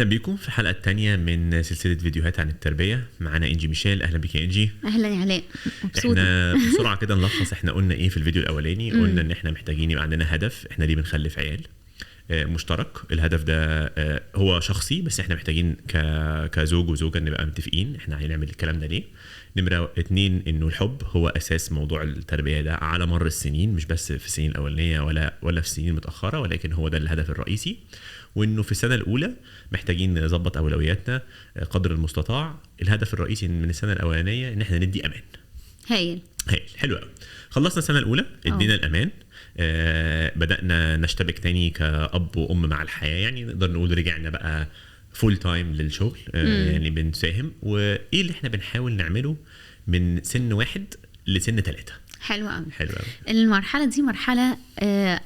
اهلا بيكم في الحلقه الثانيه من سلسله فيديوهات عن التربيه. معانا انجي ميشيل. اهلا بك يا انجي. اهلا يا علاء، مبسوطه. احنا بسرعه كده نلخص احنا قلنا ايه في الفيديو الاولاني. قلنا ان احنا محتاجين يبقى عندنا هدف، احنا ليه بنخلف عيال مشترك. الهدف ده هو شخصي، بس احنا محتاجين كزوج وزوجه نبقى متفقين احنا هنعمل الكلام ده ليه. نمرة 2 انه الحب هو اساس موضوع التربيه ده على مر السنين، مش بس في السنين الاولانيه ولا في السنين المتاخره، ولكن هو ده الهدف الرئيسي. وانه في السنه الاولى محتاجين نظبط اولوياتنا قدر المستطاع. الهدف الرئيسي من السنه الاولانيه ان احنا ندي امان. هايل حلو قوي. خلصنا السنه الاولى، ادينا الامان، بدأنا نشتبك تاني كأب وأم مع الحياة. يعني نقدر نقول رجعنا بقى فول تايم للشغل. يعني بنساهم. وإيه اللي احنا بنحاول نعمله من سن 1 لسن 3. حلو قوي. المرحلة دي مرحلة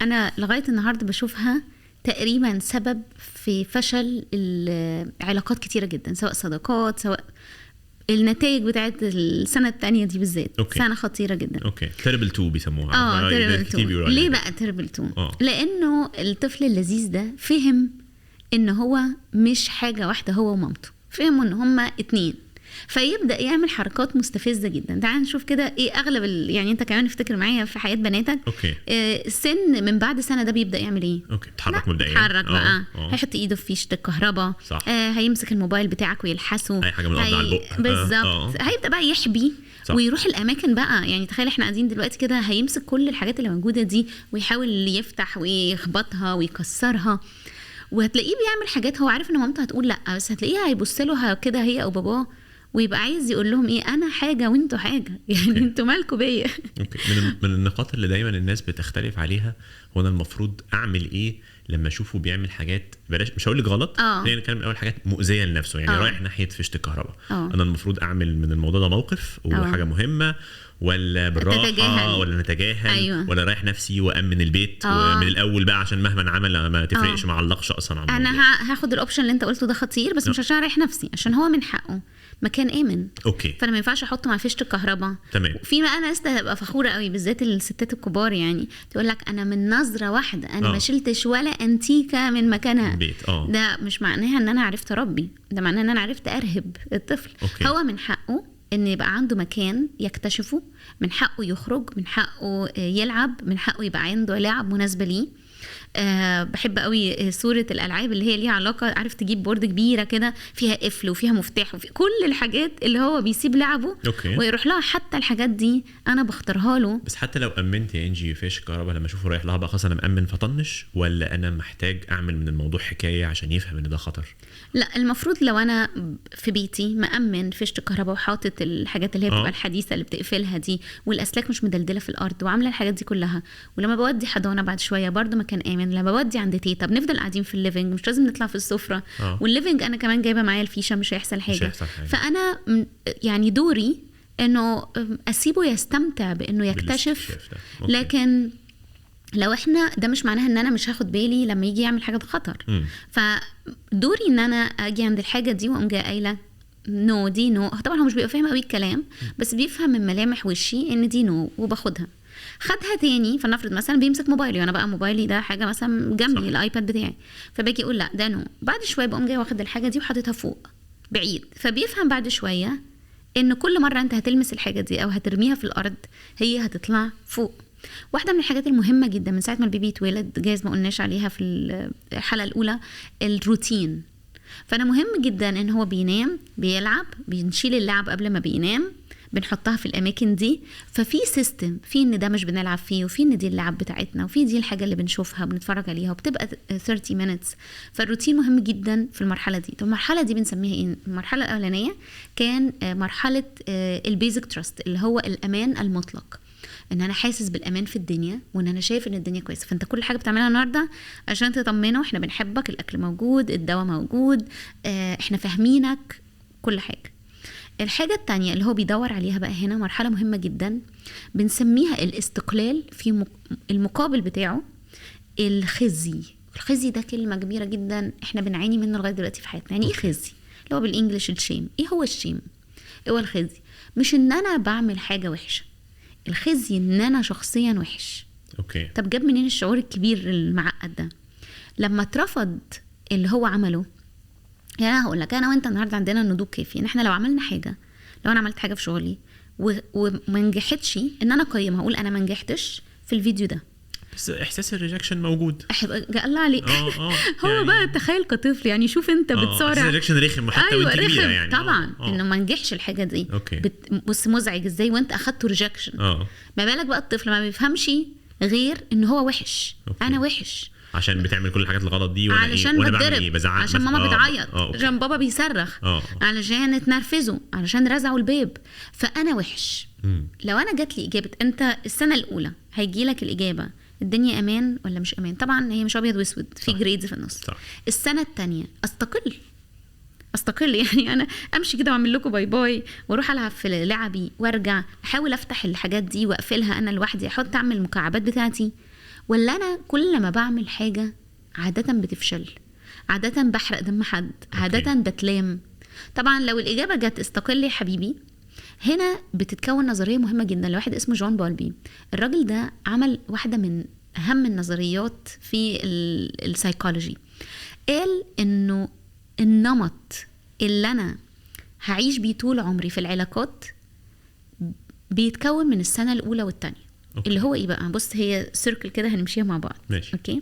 أنا لغاية النهاردة بشوفها تقريبا سبب في فشل العلاقات كتيرة جدا، سواء صداقات سواء النتائج بتاعت السنة الثانية دي بالذات. سنة خطيرة جدا. تيربل 2 بيسموها. تيربل 2. ليه بقى تيربل 2؟ لأنه الطفل اللذيذ ده فهم إن هو مش حاجة واحدة هو ومامته، فهموا إن هما 2، فيبدأ يعمل حركات مستفزة جدا. تعال نشوف كده ايه اغلب يعني انت كمان افتكر معايا في حياة بناتك. السن من بعد سنة ده بيبدأ يعمل ايه؟ بيتحرك مبدئيا. بيتحرك بقى. هيحط ايده في فيشة الكهرباء. هيمسك الموبايل بتاعك ويلحسه. اي حاجة من الارض على البق. بالظبط. هيبدأ بقى يحبي. ويروح الاماكن بقى. يعني تخيل احنا قاعدين دلوقتي كده، هيمسك كل الحاجات اللي موجودة دي ويحاول يفتح ويخبطها ويكسرها، وهتلاقيه بيعمل حاجات هو عارف ان مامته هتقول لا، بس هتلاقيها هيبص له كده هي او باباه، ويبقى عايز يقول لهم ايه، انا حاجه وانتوا حاجه. يعني انتوا مالكوا بيا. من النقاط اللي دايما الناس بتختلف عليها، هو انا المفروض اعمل ايه لما اشوفه بيعمل حاجات، بلاش مش هقول لك غلط، خلينا نتكلم اول حاجات مؤذيه لنفسه. يعني رايح ناحيه فيشه الكهرباء، انا المفروض اعمل من الموضوع ده موقف وحاجه مهمه، ولا بالراحه، ولا نتجاهل، ولا رايح نفسي وامن البيت ومن الاول بقى عشان مهما عمل ما تفرقش، ما علقش اصلا على الموضوع. انا هاخد الاوبشن اللي انت قلته ده خطير، بس مش عشان رايح نفسي، عشان هو من حقه مكان امن. فانا ما ينفعش احطه مع فيشه الكهرباء. تمام. في بقى ناس تبقى فخوره قوي، بالذات الستات الكبار، يعني تقول لك انا من نظره واحده انا ما شلتش ولا انتيكه من مكانها. ده مش معناها ان انا عرفت اربي، ده معناه ان انا عرفت ارهب الطفل. هو من حقه ان يبقى عنده مكان يكتشفه، من حقه يخرج، من حقه يلعب، من حقه يبقى عنده لعب مناسبه ليه. بحب قوي صورة الألعاب اللي هي ليها علاقة، عارف تجيب بورد كبيرة كده فيها قفل وفيها مفتاح وفي كل الحاجات اللي هو بيسيب لعبه ويروح لها. حتى الحاجات دي أنا بختارها له. بس حتى لو أمنت يا إنجي فيش كهرباء، لما أشوفه رايح لها بقى خلاص أنا مأمن فطنش، ولا أنا محتاج أعمل من الموضوع حكاية عشان يفهم إن ده خطر؟ لا، المفروض لو أنا في بيتي مأمن فيش الكهرباء وحاطط الحاجات اللي هي بتبقى الحديثة اللي بتقفلها دي، والأسلاك مش مدلدلة في الأرض، وعاملة الحاجات دي كلها، ولما بودي حضانة بعد شوية برضو مكان آمن، لما بودي عند تيتا بنفضل قاعدين في الليفينج، مش لازم نطلع في السفرة. والليفينج أنا كمان جايبة معايا الفيشة، مش هيحصل حاجة. فأنا يعني دوري إنه أسيبه يستمتع بأنه يكتشف. لكن لو احنا ده مش معناها ان انا مش هاخد بالي لما يجي يعمل حاجه خطر. فدوري ان انا اجي عند الحاجه دي واقوم جايه قايله نو، دي نو. طبعا هو مش بيبقى فاهم قوي الكلام، بس بيفهم من ملامح وشي ان دي نو، وباخدها. خدها تاني، فنفرض مثلا بيمسك موبايلي، وانا بقى موبايلي ده حاجه مثلا جنبي، الايباد بتاعي، فباجي اقول لا ده نو. بعد شويه بقوم جايه واخد الحاجه دي وحاططها فوق بعيد، فبيفهم بعد شويه ان كل مره انت هتلمس الحاجه دي او هترميها في الارض هي هتطلع فوق. واحدة من الحاجات المهمة جدا من ساعة ما البيبي يتولد، جايز ما قلناش عليها في الحلقة الأولى، الروتين. فأنا مهم جدا إن هو بينام بيلعب، بنشيل اللعب قبل ما بينام، بنحطها في الأماكن دي، ففي سيستم، في إن ده مش بنلعب فيه، وفي إن دي اللعب بتاعتنا، وفي دي الحاجة اللي بنشوفها بنتفرج عليها، وبتبقى 30 minutes. فالروتين مهم جدا في المرحلة دي. طب المرحلة دي بنسميها إيه؟ المرحلة الأولانية كان مرحلة البيزك تراست، اللي هو الأمان المطلق، ان انا حاسس بالامان في الدنيا، وان انا شايف ان الدنيا كويسه. فانت كل حاجه بتعملها النهارده عشان تطمنه، احنا بنحبك، الاكل موجود، الدواء موجود، احنا فاهمينك، كل حاجه. الحاجه التانية اللي هو بيدور عليها بقى هنا مرحله مهمه جدا، بنسميها الاستقلال في المقابل بتاعه الخزي. الخزي ده كلمه كبيره جدا احنا بنعاني منه لغايه دلوقتي في حياتنا. يعني ايه خزي؟ اللي هو بالانجلش الشيم. ايه هو الشيم؟ هو الخزي مش ان انا بعمل حاجه وحشه، الخزي ان انا شخصيا وحش. طب جاب منين الشعور الكبير المعقد ده؟ لما اترفض اللي هو عمله، يعني انا هقول لك، انا وانت النهارده عندنا النضوج كافي ان احنا لو عملنا حاجه، لو انا عملت حاجه في شغلي وما نجحتش، ان انا اقيمها اقول انا ما نجحتش في الفيديو ده، بس احساس الريجكشن موجود. الله عليك. هو يعني بقى تخيل كطفل، يعني شوف انت بتصارع الريجكشن رخم حتى وانت كبيره يعني. طبعا انه ما نجحش الحاجه دي. بص مزعج ازاي وانت اخدته ريجكشن. ما بالك بقى الطفل ما بيفهمش غير ان هو وحش. انا وحش عشان بتعمل كل الحاجات الغلط دي، علشان وانا بتضرب، بعمل بزعق، عشان ماما بتعيط، عشان بابا بيصرخ، علشان اتنرفزوا، علشان رزعوا الباب، فانا وحش. لو انا جات لي اجابه انت السنه الاولى هيجي لك الاجابه الدنيا امان ولا مش امان، طبعا هي مش ابيض واسود، في جريدز في النص. السنه الثانيه استقل يعني انا امشي كده واعمل لكم باي باي واروح العب في لعبي وارجع احاول افتح الحاجات دي واقفلها انا لوحدي، احط اعمل المكعبات بتاعتي، ولا انا كل ما بعمل حاجه عاده بتفشل، عاده بحرق دم حد، عاده بتلام. طبعا لو الاجابه جت استقل يا حبيبي، هنا بتتكون نظريه مهمه جدا لواحد اسمه جون بولبي. الراجل ده عمل واحده من اهم النظريات في السايكولوجي. قال انه النمط اللي انا هعيش بيه طول عمري في العلاقات بيتكون من السنه الاولى والثانيه. اللي هو ايه بقى؟ بص هي سيركل كده هنمشيها مع بعض. ماشي. اوكي.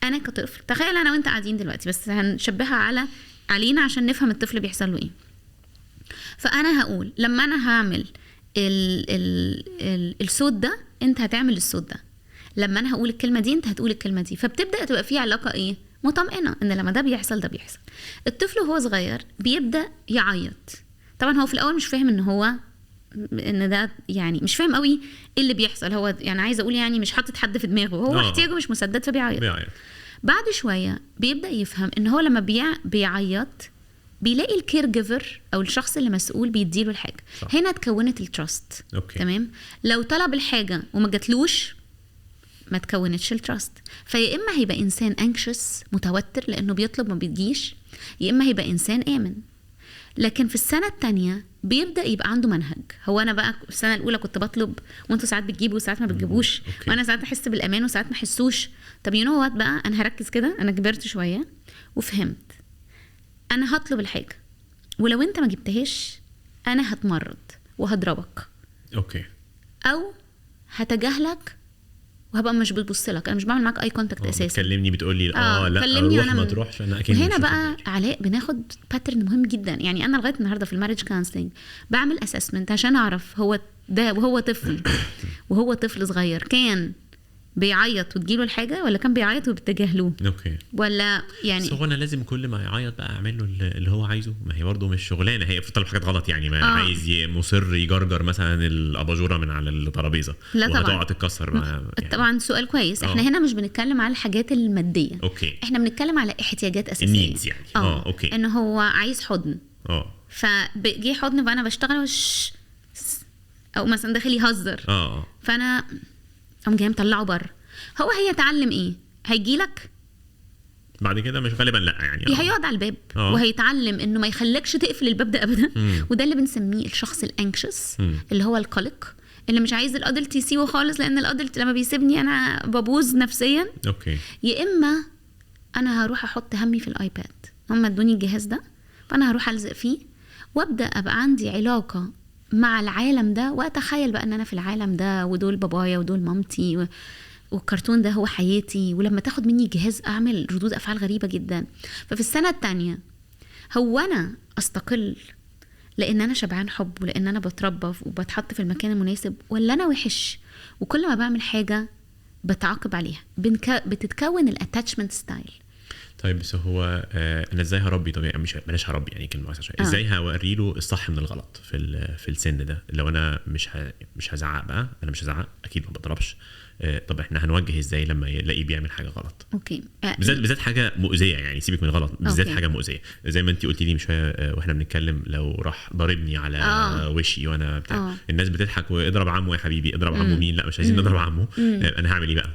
انا كطفل، تخيل انا وانت قاعدين دلوقتي، بس هنشبهها علينا عشان نفهم الطفل بيحصل له ايه. فانا هقول لما انا هعمل الصوت ده انت هتعمل الصوت ده، لما انا هقول الكلمه دي انت هتقول الكلمه دي، فبتبدا تبقى في علاقه ايه؟ مطمئنه، ان لما ده بيحصل ده بيحصل. الطفل وهو صغير بيبدا يعيط، طبعا هو في الاول مش فاهم ان ده يعني مش فاهم قوي ايه اللي بيحصل، هو يعني عايزه اقول يعني مش حاطط حد في دماغه، هو احتياجه مش مسدد فبيعيط. بعد شويه بيبدا يفهم ان هو لما بيعيط بيلاقي الكير جيفر او الشخص اللي مسؤول بيديله الحاجه. صح. هنا اتكونت التراست. تمام. لو طلب الحاجه وما جاتلوش ما تكونتش التراست، فيا اما هيبقى انسان انكشس متوتر لانه بيطلب ما بيجيش، يا اما هيبقى انسان امن. لكن في السنه الثانيه بيبدا يبقى عنده منهج. هو انا بقى السنه الاولى كنت بطلب وانتوا ساعات بتجيبوا وساعات ما بتجيبوش، وانا ساعات احس بالامان وساعات ما احسوش. طب يو نو وات بقى، انا هركز كده، انا كبرت شويه وفهمت انا هطلب الحاجه ولو انت ما جبتهاش انا هتمرد وهضربك. او هتجاهلك وهبقى مش بتبص لك، انا مش بعمل معاك اي كونتاكت اساسا. بتكلمني بتقول لي لا روح ما تروحش، انا اكيد. هنا بقى علاء بناخد باترن مهم جدا. يعني انا لغايه النهارده في الماريج كونسلنج بعمل اسسمنت عشان اعرف هو ده وهو طفل وهو طفل صغير كان بيعيط وتجيله الحاجه ولا كان بيعيط وبتجاهلوه. ولا يعني هو انا لازم كل ما يعيط بقى اعمل له اللي هو عايزه؟ ما هي برضه مش شغلانه، هي بتطلب حاجات غلط يعني. ما عايز مصر يجرجر مثلا الاباجوره من على الترابيزه وهتقعد تتكسر يعني. طبعا سؤال كويس. احنا هنا مش بنتكلم على الحاجات الماديه. احنا بنتكلم على احتياجات اساسيه، النيدز يعني. انه هو عايز حضن، فبيجي حضن فانا بشتغل او مثلا داخل يهزر، فانا قام جاي مطلعه بره. هو هيتعلم ايه؟ هيجيلك بعد كده مش غالبا لا يعني هيقعد على الباب وهيتعلم انه ما يخليكش تقفل الباب ده ابدا. وده اللي بنسميه الشخص الانكشس، اللي هو القلق، اللي مش عايز الادلت يسيبه خالص، لان الادلت لما بيسيبني انا ببوظ نفسيا. يا اما انا هروح احط همي في الايباد، هم ادوني الجهاز ده فانا هروح الزق فيه وابدا ابقى عندي علاقه مع العالم ده، واتخيل بقى ان انا في العالم ده ودول بابايا ودول مامتي والكرتون ده هو حياتي. ولما تاخد مني الجهاز اعمل ردود افعال غريبه جدا. ففي السنه الثانيه هو انا استقل لان انا شبعان حب ولان انا بتربى وبتحط في المكان المناسب، ولا انا وحش وكل ما بعمل حاجه بتعاقب عليها؟ بتتكون الاتاتشمنت ستايل. طيب بس هو انا ازاي هربي؟ طبيعي مش بلاش هربي يعني كلمه وحشه شويه. ازاي هوري له الصح من الغلط في السن ده؟ لو انا مش هزعق بقى، انا مش هزعق اكيد، ما بضربش. طب احنا هنوجه ازاي لما يلاقيه بيعمل حاجه غلط؟ بالذات حاجه مؤذيه يعني، سيبك من غلط، بالذات حاجه مؤذيه زي ما انت قلتي لي مش واحنا بنتكلم، لو راح ضربني على وشي وانا بتاع الناس بتضحك واضرب عمه يا حبيبي، اضرب عمه مين؟ لا مش عايزين نضرب عمه. انا هعمل ايه بقى؟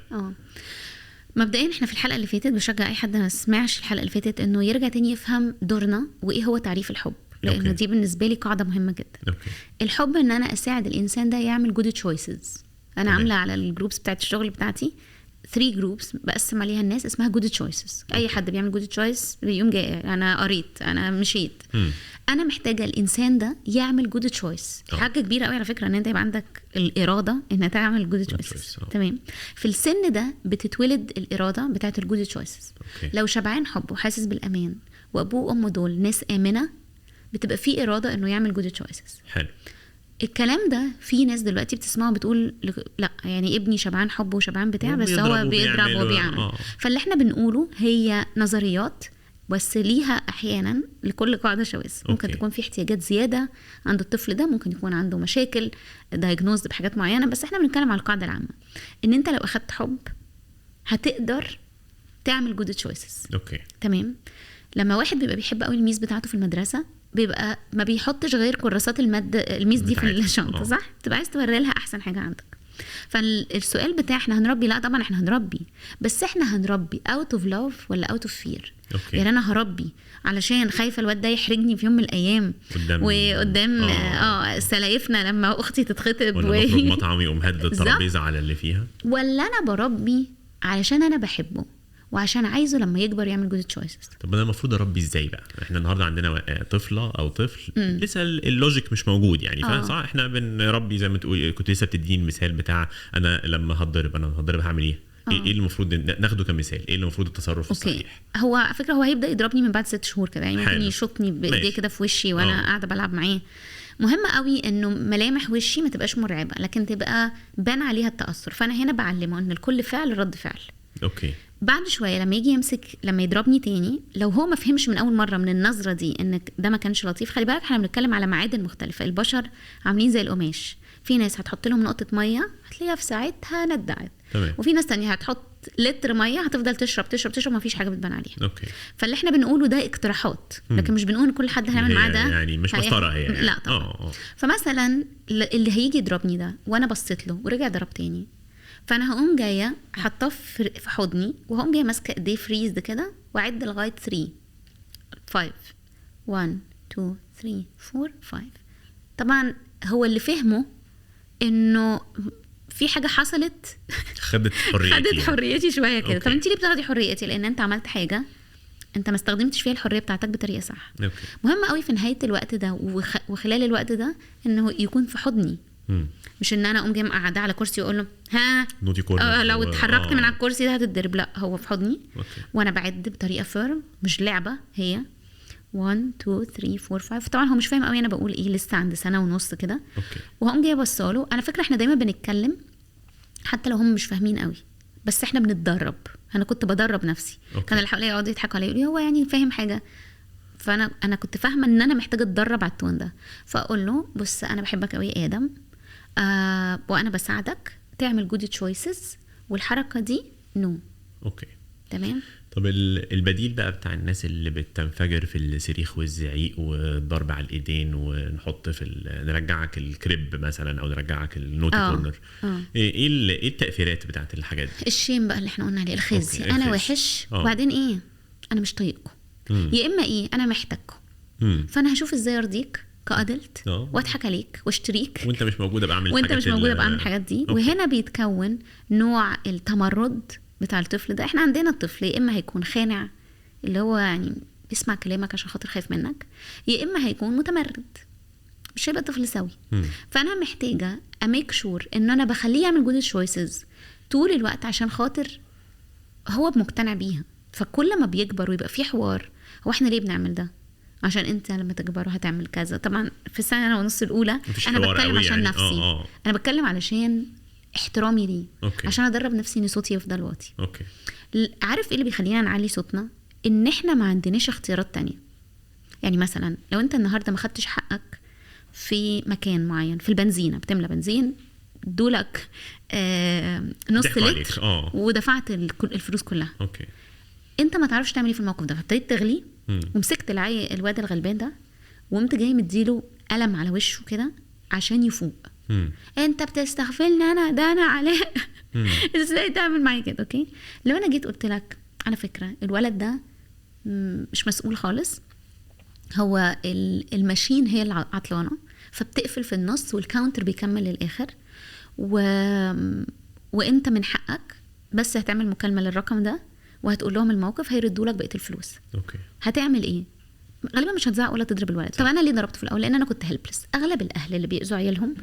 مبدئيا احنا في الحلقه اللي فاتت بشجع اي حد ما سمعش الحلقه اللي فاتت انه يرجع تاني يفهم دورنا وايه هو تعريف الحب، لانه دي بالنسبه لي قاعده مهمه جدا. الحب ان انا اساعد الانسان ده يعمل جود تشويسز. انا عامله على الجروبس بتاعت الشغل بتاعتي 3 جروبس بقسم عليها الناس اسمها جود تشويسز. اي حد بيعمل جود تشويس بيقوم جاي انا قريت انا مشيت. انا محتاجه الانسان ده يعمل جود تشويس. حاجه كبيره قوي على فكره ان انت يبقى عندك الاراده ان تعمل جود تشويس. تمام. في السن ده بتتولد الاراده بتاعه الجود تشويسز. لو شبعان حب وحاسس بالامان وابوه وامه دول ناس امنه بتبقى في اراده انه يعمل جود تشويسز. حلو. الكلام ده في ناس دلوقتي بتسمعه بتقول لا يعني ابني شبعان حب وشبعان بتاع بس هو بيضرب وبيعمل. فاللي احنا بنقوله هي نظريات بس ليها احيانا لكل قاعده شواذ. ممكن تكون في احتياجات زياده عند الطفل ده، ممكن يكون عنده مشاكل دايجنوز بحاجات معينه، بس احنا بنتكلم على القاعده العامه ان انت لو اخدت حب هتقدر تعمل جود تشويسز. تمام. لما واحد بيبقى بيحب قوي الميس بتاعته في المدرسه بيبقى ما بيحطش غير كراسات الميس دي في الشنطه، صح؟ تبقى عايز توري لها احسن حاجه عندك. فالسؤال بتاع احنا هنربي، لا طبعا احنا هنربي، بس احنا هنربي اوت اوف لاف ولا اوت اوف فير؟ يعني انا هربي علشان خايفه الواد ده يحرجني في يوم من الايام وقدام سلايفنا لما اختي تتخطب ولا نخرج مطعم يقوم هد الترابيزه على اللي فيها، ولا انا بربي علشان انا بحبه وعشان عايزه لما يكبر يعمل جود تشويسز؟ طب انا المفروض اربي ازاي بقى؟ احنا النهارده عندنا طفله او طفل لسه اللوجيك مش موجود يعني. صح احنا بنربي زي ما تقول، كنت لسه بتديني المثال بتاع انا لما هتضرب هعمل ايه؟ ايه اللي المفروض ناخده كمثال؟ ايه اللي المفروض التصرف الصحيح؟ هو على فكره هو هيبدا يضربني من بعد 6 شهور كده، يعني ممكن يشوطني بايديه كده في وشي وانا قاعده بلعب معاه. مهم قوي انه ملامح وشي ما تبقاش مرعبه لكن تبقى بان عليها التاثر. فانا هنا بعلمه ان لكل فعل رد فعل. بعد شويه لما يجي يمسك لما يضربني تاني، لو هو ما فهمش من اول مره من النظره دي ان ده ما كانش لطيف، خلي بالك احنا بنتكلم على معادن مختلفه. البشر عاملين زي القماش، في ناس هتحط لهم نقطه ميه هتلاقيها في ساعتها ندعت، وفي ناس تانية هتحط لتر ميه هتفضل تشرب ما فيش حاجه بتبان عليها. فاللي احنا بنقوله ده اقتراحات، لكن مش بنقول كل حد هيعمل معاه ده يعني مش مسطره هي يعني. لا طبعا. فمثلا اللي هيجي يضربني ده وانا بصيت له ورجع ضرب تاني، فانا هقوم جايه حاطاه في حضني وهقوم جايه ماسكه ايديه فريز كده واعد لغايه 3 5 1 2 3 4 5. طبعا هو اللي فهمه انه في حاجه حصلت خدت حريتي شويه كده. طب انت ليه بتاخدي حريتي؟ لان انت عملت حاجه انت ما استخدمتش فيها الحريه بتاعتك بطريقه صح. مهم قوي في نهايه الوقت ده وخلال الوقت ده انه يكون في حضني، مش ان انا اقوم جاي قاعده على كرسي واقول له ها لو اتحركت من على الكرسي ده هتتضرب. لا، هو في حضني وانا بعد بطريقه فيرم، مش لعبه، هي 1 2 3 4 5. طبعا هو مش فاهم قوي انا بقول ايه، لسه عند 1.5 سنة كده. وهقوم جايه بصاله. على فكره احنا دايما بنتكلم حتى لو هم مش فاهمين قوي، بس احنا بنتدرب. انا كنت بدرب نفسي. كان اللي حواليا يقعدوا يضحكوا عليا يقولوا هو يعني فاهم حاجه، فانا كنت فاهمه ان انا محتاجه اتدرب على التون ده. فاقول له بص انا بحبك قوي يا ادم، وانا بساعدك تعمل جود تشويسز والحركه دي تمام. طب البديل بقى بتاع الناس اللي بتنفجر في الصريخ والزعيق والضرب على الايدين ونحط نرجعك الكريب مثلا او نرجعك النوتي كورنر، ايه التاثيرات بتاعت الحاجات دي؟ الشيم بقى اللي احنا قلنا عليه، الخزي. انا وحش وبعدين ايه، انا مش طايقكم، يا اما ايه انا محتاجكم، فانا هشوف ازاي ارضيك كأدلت واضحك عليك واشتريك وانت مش موجوده بعمل الحاجات دي. وهنا بيتكون نوع التمرد بتاع الطفل ده. احنا عندنا الطفل يا اما هيكون خانع اللي هو يعني بيسمع كلامك عشان خاطر خايف منك، يا اما هيكون متمرد مش هيبقى طفل سوي. فانا محتاجه اميك شور ان انا بخليه يعمل جود تشويسز طول الوقت عشان خاطر هو مقتنع بيها. فكل ما بيكبر ويبقى في حوار، هو احنا ليه بنعمل ده؟ عشان انت لما تكبروا هتعمل كذا. طبعا في السنه ونص الاولى انا بتكلم عشان يعني نفسي. انا بتكلم علشان احترامي ليه، عشان ادرب نفسي ان صوتي يفضل واطي. عارف ايه اللي بيخلينا نعلي صوتنا؟ ان احنا ما عندناش اختيارات تانية. يعني مثلا لو انت النهارده ما خدتش حقك في مكان معين، في البنزينه بتملى بنزين دولك نص لتر ودفعت الفلوس كلها، انت ما تعرفش تعمل ايه في الموقف ده، فابتديت تغلي ومسكت الواد الغلبان ده وقمت جاي مديله قلم على وشه كده عشان يفوق. انت بتستغفلني انا علاء ازاي تعمل معايا كده؟ اوكي، لو انا جيت قلت لك على فكره الولد ده مش مسؤول خالص، هو الماشين هي العطلانه فبتقفل في النص والكاونتر بيكمل للاخر، وانت من حقك بس هتعمل مكالمه للرقم ده وهتقول لهم الموقف، هيردوا لك بقيه الفلوس. اوكي. هتعمل ايه؟ غالبا مش هتزعق ولا تضرب الولد. طب انا ليه ضربته في الاول؟ لان انا كنت هيلبلس. اغلب الاهل اللي بيأذوا عيالهم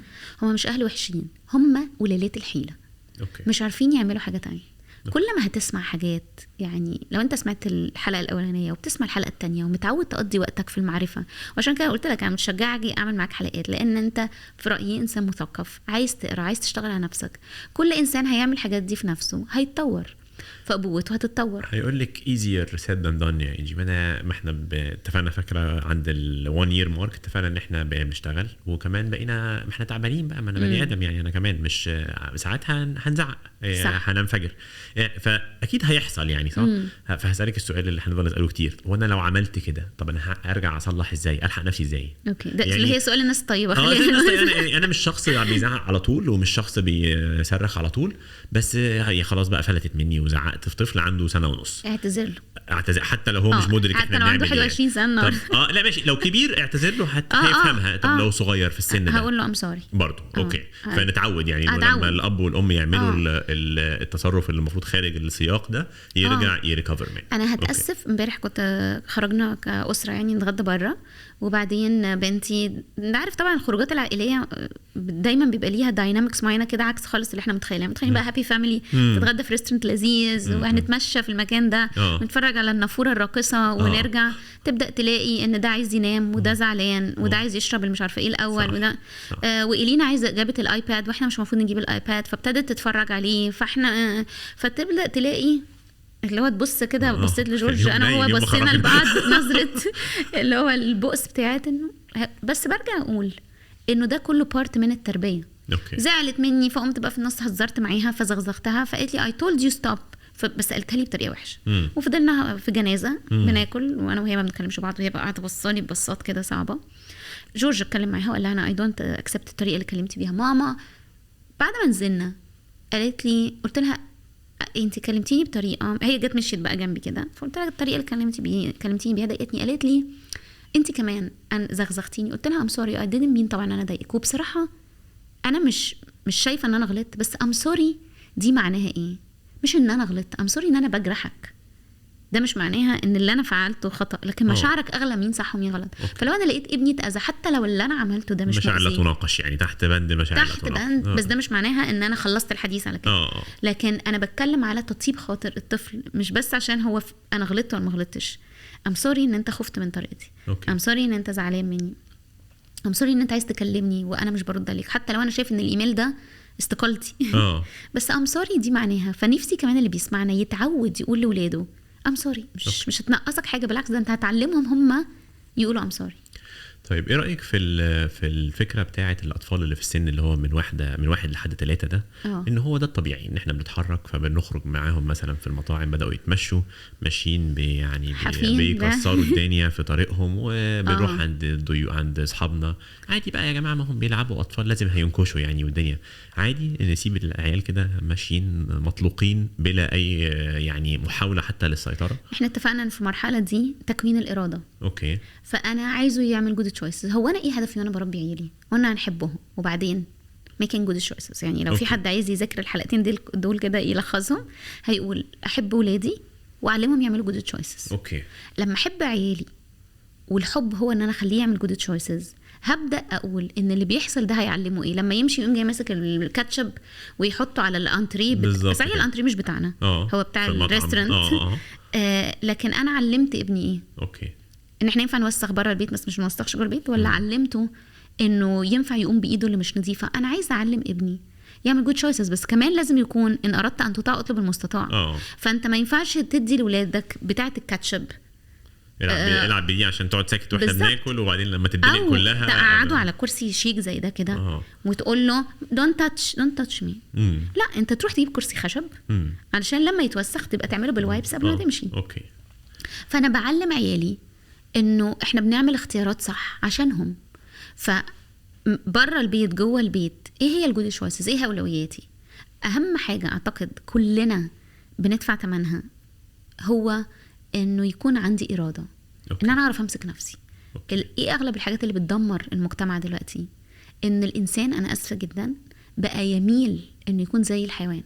هم مش اهل وحشين، هم وليلات الحيله. اوكي. مش عارفين يعملوا حاجه تانية. كل ما هتسمع حاجات، يعني لو انت سمعت الحلقه الاولانيه وبتسمع الحلقه الثانيه ومتعود تقضي وقتك في المعرفه، وعشان كده قلت لك انا متشجعه اجي اعمل معاك حلقات، لان انت في رايي انسان مثقف، عايز تقرا، عايز تشتغل على نفسك. كل انسان هيعمل الحاجات دي في نفسه هيتطور، فابوته هتتطور. هيقول لك easier said than done يا إيجي. ما احنا اتفقنا، فاكره عند ال 1 year mark اتفقنا ان احنا بنشتغل، وكمان بقينا ما احنا تعبانين بقى، ما انا بني ادم يعني، انا كمان مش ساعات هنزعق، هننفجر، فاكيد هيحصل يعني، صح؟ فهسالك السؤال اللي هنفضل نساله كتير، وانا لو عملت كده طب انا ارجع اصلح ازاي؟ الحق نفسي ازاي؟ اوكي، ده يعني اللي هي سؤال الناس الطيبه. انا مش شخص بيزعق على طول، ومش شخص بيصرخ على طول، بس هي خلاص بقى فلتت مني وزعقت في طفل عنده 1.5 سنة. اعتذر حتى لو هو مش مدرك احنا بنعمل حتى لو عنده 21 سنه. طب لا ماشي، لو كبير اعتذر له حتى هيفهمها. طب لو صغير في السن ده هقول له ام سوري برضه. اوكي. فنتعود يعني لما الاب والام يعملوا التصرف اللي المفروض خارج السياق ده يرجع يريكفر منه. انا هتاسف، امبارح كنت خرجنا كاسره يعني نتغدى بره، وبعدين بنتي، انت عارف طبعا الخروجات العائليه دايما بيبقى ليها داينامكس معينه كده عكس خالص اللي احنا متخيلين بقى هابي فاميلي، تتغدى في ريستورانت لذيذ وهنتمشى في المكان ده ونتفرج على النافوره الراقصه ونرجع، تبدا تلاقي ان ده عايز ينام وده زعلان وده عايز يشرب اللي مش عارفه ايه الاول، وده وإلينا عايزه جابت الايباد واحنا مش المفروض نجيب الايباد، فابتدت تتفرج عليه، فاحنا فتبدا تلاقي اللي هو تبص كده. بصيت لجورج انا وهو بصينا لبعض نظره اللي هو البؤس بتاعت انه بس برجع اقول انه ده كله بارت من التربيه. زعلت مني فقمت بقى في النص هزرت معاها فزغزغتها، فقالت لي I told you stop، بس قالتها لي بطريقه وحشه. وفضلنا في جنازه بناكل وانا وهي ما بنتكلمش بعض، وهي بقى قاعده بصاني ببصات كده صعبه. جورج اتكلم معاها وقال لها انا I don't accept الطريقه اللي كلمتي بيها ماما. بعد ما نزلنا قالت لي، قلت لها انت كلمتيني بطريقه، هي جت مشيت بقى جنبي كده، فقلت لها الطريقه اللي كلمتيني بيها ضايقتني. قالت لي انت كمان زغزغتيني. قلت لها ام سوري اي didn't mean طبعا انا ضايقك، وبصراحه انا مش شايفه ان انا غلطت، بس ام سوري دي معناها ايه؟ مش ان انا غلطت، ام سوري ان انا بجرحك، ده مش معناها ان اللي انا فعلته خطا، لكن مشاعرك اغلى مين صح ومين غلط. فلو انا لقيت ابني اتاذى حتى لو اللي انا عملته ده مش مشاعر لا تناقش، يعني تحت بند مشاعر لا تناقش، بس ده مش معناها ان انا خلصت الحديث على كده. لكن انا بتكلم على تطيب خاطر الطفل، مش بس عشان هو انا غلطت ولا ما غلطتش. ام سوري ان انت خفت من طريقتي، ام سوري ان انت زعلان مني، ام سوري ان انت عايز تكلمني وانا مش برد عليك حتى لو انا شايف ان الايميل ده استقالتي. بس ام سوري دي معناها. فنفسي كمان اللي بيسمعنا يتعود يقول لاولاده ام سوري، مش هتنقصك حاجه، بالعكس ده انت هتعلمهم هم يقولوا ام سوري. طيب ايه رايك في الفكره بتاعه الاطفال اللي في السن اللي هو من 1 لحد 3 ده؟ ان هو ده الطبيعي ان احنا بنتحرك، فبنخرج معاهم مثلا في المطاعم، بداوا يتمشوا ماشيين يعني بيكسروا الدنيا في طريقهم، وبنروح عند اصحابنا عادي بقى يا جماعه، ما هم بيلعبوا اطفال لازم هينكشوا يعني، والدنيا عادي نسيب العيال كده ماشيين مطلوقين بلا اي يعني محاوله حتى للسيطره. احنا اتفقنا ان في المرحله دي تكوين الاراده. اوكي. فانا عايزه يعمل جود تشويسز. هو انا ايه هدفي وانا بربي عيالي؟ وانا هنحبهم وبعدين making good choices. يعني لو في حد عايز يذاكر الحلقتين دول كده يلخصهم، هيقول احب ولادي واعلمهم يعملوا good choices. اوكي. لما احب عيالي والحب هو ان انا اخليه يعمل good choices، هبدا اقول ان اللي بيحصل ده هيعلمه ايه. لما يمشي يقوم جاي ماسك الكاتشب ويحطه على الانتريه، صحيح الانتريه مش بتاعنا، هو بتاع الريستورانت. لكن انا علمت ابني ايه؟ اوكي. ان احنا ينفع نوسخ بره البيت بس مش نوسخش جوه البيت، ولا علمته انه ينفع يقوم بايده اللي مش نظيفه. انا عايزه اعلم ابني يعمل جود تشويسز، بس كمان لازم يكون ان اردت ان تطاع اطلب المستطاع. فانت ما ينفعش تدي لاولادك بتاعه الكاتشب العب بيدي عشان تقعد ساكت واحنا بناكل، وبعدين لما تدلق كلها تقعدوا على كرسي شيك زي ده كده وتقول له don't touch me. لا، انت تروح تجيب كرسي خشب علشان لما يتوسخ تبقى تعمله بالوايبس قبل ما تمشي. اوكي. فانا بعلم عيالي انه احنا بنعمل اختيارات صح عشانهم. فبره البيت جوه البيت ايه هي الجود تشويسز، ايه اولوياتي؟ اهم حاجه اعتقد كلنا بندفع ثمنها هو انه يكون عندي اراده. ان انا اعرف امسك نفسي. ايه اغلب الحاجات اللي بتدمر المجتمع دلوقتي؟ ان الانسان، انا اسفه جدا، بقى يميل انه يكون زي الحيوان،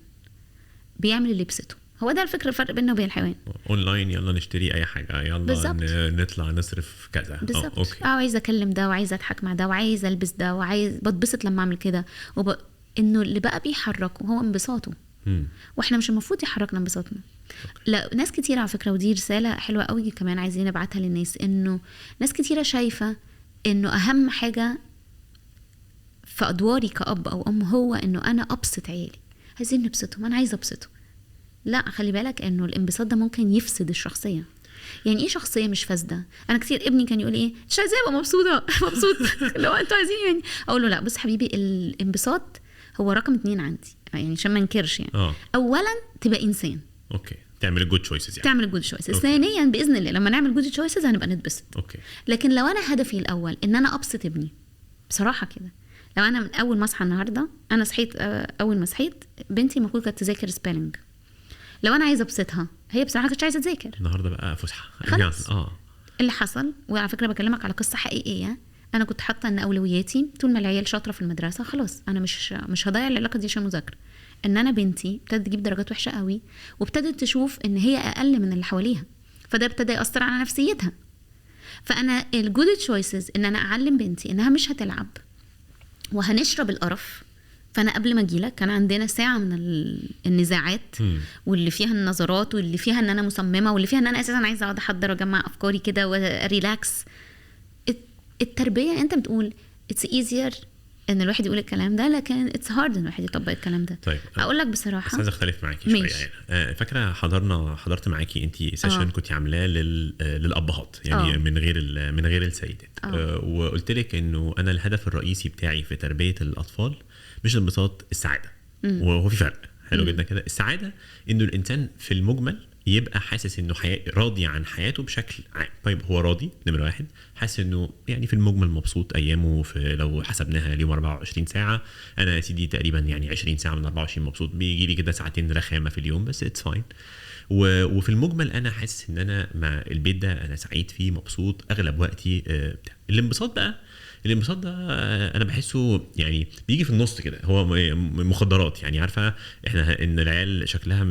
بيعمل اللي يبسطه. هو ده الفكره، الفرق بيننا وبين الحيوان. اونلاين يلا نشتري اي حاجه، يلا بالزبط. نطلع نصرف كذا. بالظبط. عايزه اكلم ده، وعايزه اضحك مع ده، وعايزه البس ده، وعايز بتبسط لما اعمل كده. انه اللي بقى بيحركه هو انبساطه. واحنا مش المفروض يحركنا انبساطنا. لا، ناس كتير على فكره، ودي رساله حلوه قوي كمان عايزين نبعتها للناس، انه ناس كتيره شايفه انه اهم حاجه في ادواري كأب او ام هو انه انا ابسط عيالي، عايزين نبسطهم، انا عايزه ابسطه. لا، خلي بالك انه الانبساط ده ممكن يفسد الشخصيه. يعني ايه شخصيه مش فاسده؟ انا كتير ابني كان يقول ايه، مش عايزه ابقى مبسوط لو انتوا عايزين يعني. اقول له لا، بص حبيبي، الانبساط هو رقم 2 عندي، يعني عشان ما انكرش يعني. اولا تبقى انسان، اوكي، تعمل الجود تشويسز، يعني تعمل الجود تشويسز. ثانيا باذن الله لما نعمل جود تشويسز هنبقى نتبسط. اوكي. لكن لو انا هدفي الاول ان انا ابسط ابني، بصراحه كده، لو انا من اول ما اصحى النهارده، انا صحيت اول ما صحيت بنتي المفروض كانت تذاكر سبيلنج، لو انا عايزه ابسطها، هي بصراحه كانت عايزه تذاكر النهارده بقى فسحه خلاص. اللي حصل، وعلى فكره بكلمك على قصه حقيقيه، انا كنت حاطه ان اولوياتي طول ما العيال شاطره في المدرسه خلاص انا مش هضيع العلاقه دي عشان مذاكره. ان انا بنتي ابتدت تجيب درجات وحشه قوي، وابتدت تشوف ان هي اقل من اللي حواليها، فده ابتدى ياثر على نفسيتها. فانا الجود تشويسز ان انا اعلم بنتي انها مش هتلعب وهنشرب القرف. فانا قبل ما اجيلك كان عندنا ساعه من النزاعات، واللي فيها النظرات، واللي فيها ان انا مصممه، واللي فيها ان انا اساسا عايزه اقعد احضر واجمع افكاري كده وريلاكس. التربيه انت بتقول اتس ايزير ان الواحد يقول الكلام ده، لكن اتس هارد ان الواحد يطبق الكلام ده. طيب اقول لك بصراحه، عايز اختلف معاكي شويه يعني. فاكره حضرت معاكي انت سيشن كنت عاملاه للابهات يعني من غير السيدات، وقلت لك انه انا الهدف الرئيسي بتاعي في تربيه الاطفال مش الانبساط، السعاده. وهو في فرق حلو جدا كده. السعاده انه الانسان في المجمل يبقى حاسس انه راضي عن حياته بشكل عام. طيب هو راضي نمرة 1، حاسس انه يعني في المجمل مبسوط ايامه، لو حسبناها اليوم 24 ساعة، انا يا سيدي تقريبا يعني 20 ساعة من 24 مبسوط، بيجي لي كده ساعتين رخامة في اليوم بس اتس فاين. وفي المجمل انا حاسس ان انا مع البيت ده انا سعيد فيه، مبسوط اغلب وقتي. الانبساط ده انا بحسه يعني بيجي في النص كده، هو مخدرات يعني. عارفه احنا ان العيال شكلها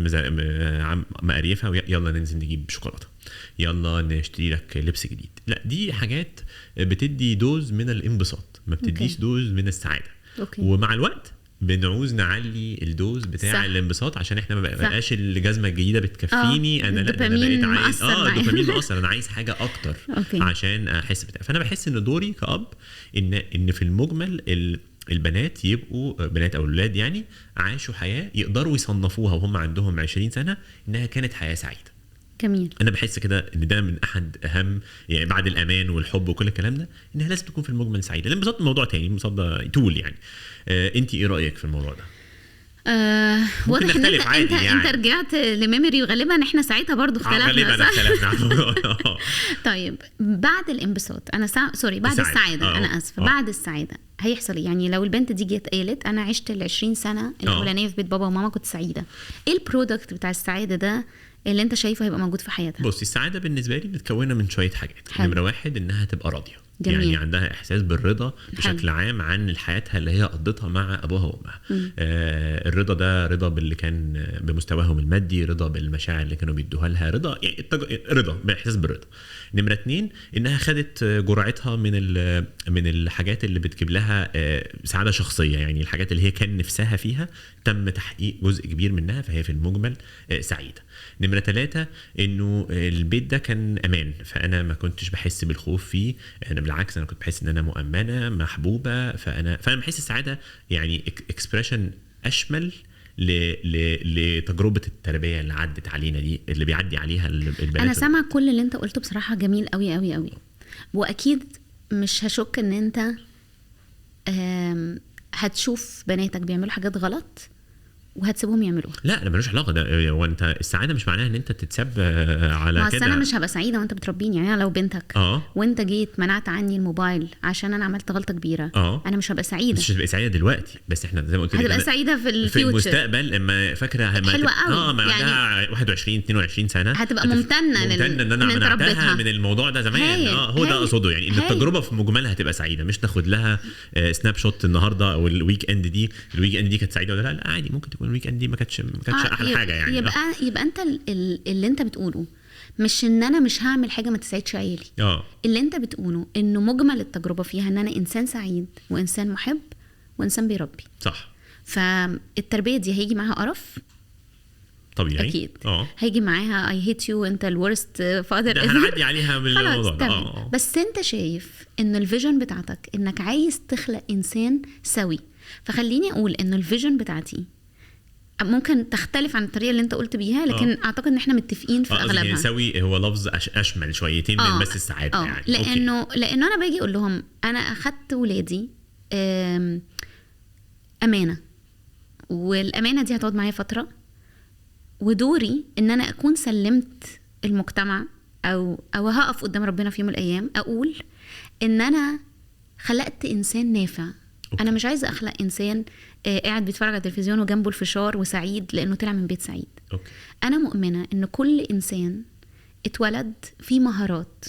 مقريفه، يلا ننزل نجيب شوكولاته، يلا نشتري لك لبس جديد. لا، دي حاجات بتدي دوز من الانبساط، ما بتديش دوز من السعاده. ومع الوقت بنعوز نعلي الدوز بتاع الانبساط عشان احنا ما بقاش الجزمه الجديده بتكفيني. انا لا، انا بقيت عايز الدوبامين مؤثر، انا عايز حاجه اكتر عشان احس بتاع. فانا بحس ان دوري كأب ان في المجمل البنات يبقوا بنات او اولاد يعني عاشوا حياه يقدروا يصنفوها وهم عندهم 20 سنه انها كانت حياه سعيده. جميل. انا بحس كده ان ده من احد اهم يعني بعد الامان والحب وكل الكلام ده، انها لازم تكون في المجمل سعيده. الانبساط موضوع تاني، الانبساط ده تول يعني. انت ايه رايك في الموضوع ده؟ واضح ان انت يعني. انت رجعت لميموري، وغالبا احنا ساعتها برضو اختلفنا. طيب بعد الانبساط انا بعد السعاده انا اسفه بعد السعاده هيحصل يعني لو البنت دي جت قالت انا عشت ال20 سنه الاولانيه في بيت بابا وماما كنت سعيده، ايه البرودكت بتاع السعاده ده اللي انت شايفه هيبقى موجود في حياتها؟ بصي، السعاده بالنسبه لي متكونه من شويه حاجات. نمره 1 انها تبقى راضيه، جميل. يعني عندها احساس بالرضا بشكل عام عن حياتها اللي هي قضتها مع ابوها وامها. الرضا ده رضا باللي كان بمستواهم المادي، رضا بالمشاعر اللي كانوا بيدوها لها، رضا يعني رضا باحساس بالرضا. نمره 2 انها خدت جرعتها من الحاجات اللي بتجيب لها سعاده شخصيه، يعني الحاجات اللي هي كان نفسها فيها تم تحقيق جزء كبير منها، فهي في المجمل سعيده. نمره 3 انه البيت ده كان امان، فانا ما كنتش بحس بالخوف فيه، انا بالعكس انا كنت بحس ان انا مؤمنه محبوبه. فانا بحس السعاده يعني اكسبريشن اشمل لتجربه التربيه اللي عدت علينا دي، اللي بيعدي عليها البنات. انا سامع كل اللي انت قلته بصراحه جميل قوي قوي قوي، واكيد مش هشك ان انت هتشوف بناتك بيعملوا حاجات غلط وهتسيبهم يعملوها. لا، انا ملوش علاقه ده. وانت السعاده مش معناها ان انت تتساب على كده. انا مش هبقى سعيده وانت بتربيني، يعني انا لو بنتك وانت جيت منعت عني الموبايل عشان انا عملت غلطه كبيره، انا مش هبقى سعيده. مش هتبقى سعيده دلوقتي، بس احنا زي ما قلت لك هتبقى سعيده في المستقبل. اما فاكره حلوه قوي ما يعني عندها 21 22 سنه هتبقى ممتنه ان انا منعتها من الموضوع ده زمان. هو ده اقصده يعني، ان التجربه في مجملها هتبقى سعيده، مش ناخد لها سناب شوت النهارده او الويك اند دي كانت سعيده ولا لا. عادي، ممكن تكون الويك اند دي ما كانتش احلى حاجه يعني. يبقى انت اللي انت بتقوله مش ان انا مش هعمل حاجه ما تسعدش عيالي. اللي انت بتقوله انه مجمل التجربه فيها ان انا انسان سعيد وانسان محب وانسان بيربي. صح. فالتربيه دي هيجي معاها قرف طبيعي اكيد. هيجي معاها اي هيت يو انت الورست فادر هنعدي عليها بالموضوع ده. بس انت شايف ان الفيجن بتاعتك انك عايز تخلق انسان سوي. فخليني اقول ان الفيجن بتاعتي ممكن تختلف عن الطريقه اللي انت قلت بيها، لكن اعتقد ان احنا متفقين في اغلبها. يعني سوي هو لفظ اشمل شويتين من بس السعاده يعني. لانه انا باجي اقول لهم انا اخدت ولادي امانه، والامانه دي هتقعد معايا فتره، ودوري ان انا اكون سلمت المجتمع او هقف قدام ربنا في يوم من الايام اقول ان انا خلقت انسان نافع. انا مش عايزه اخلق انسان قاعد بيتفرج على التلفزيون وجنبه الفشار وسعيد لانه طلع من بيت سعيد. انا مؤمنه ان كل انسان اتولد فيه مهارات،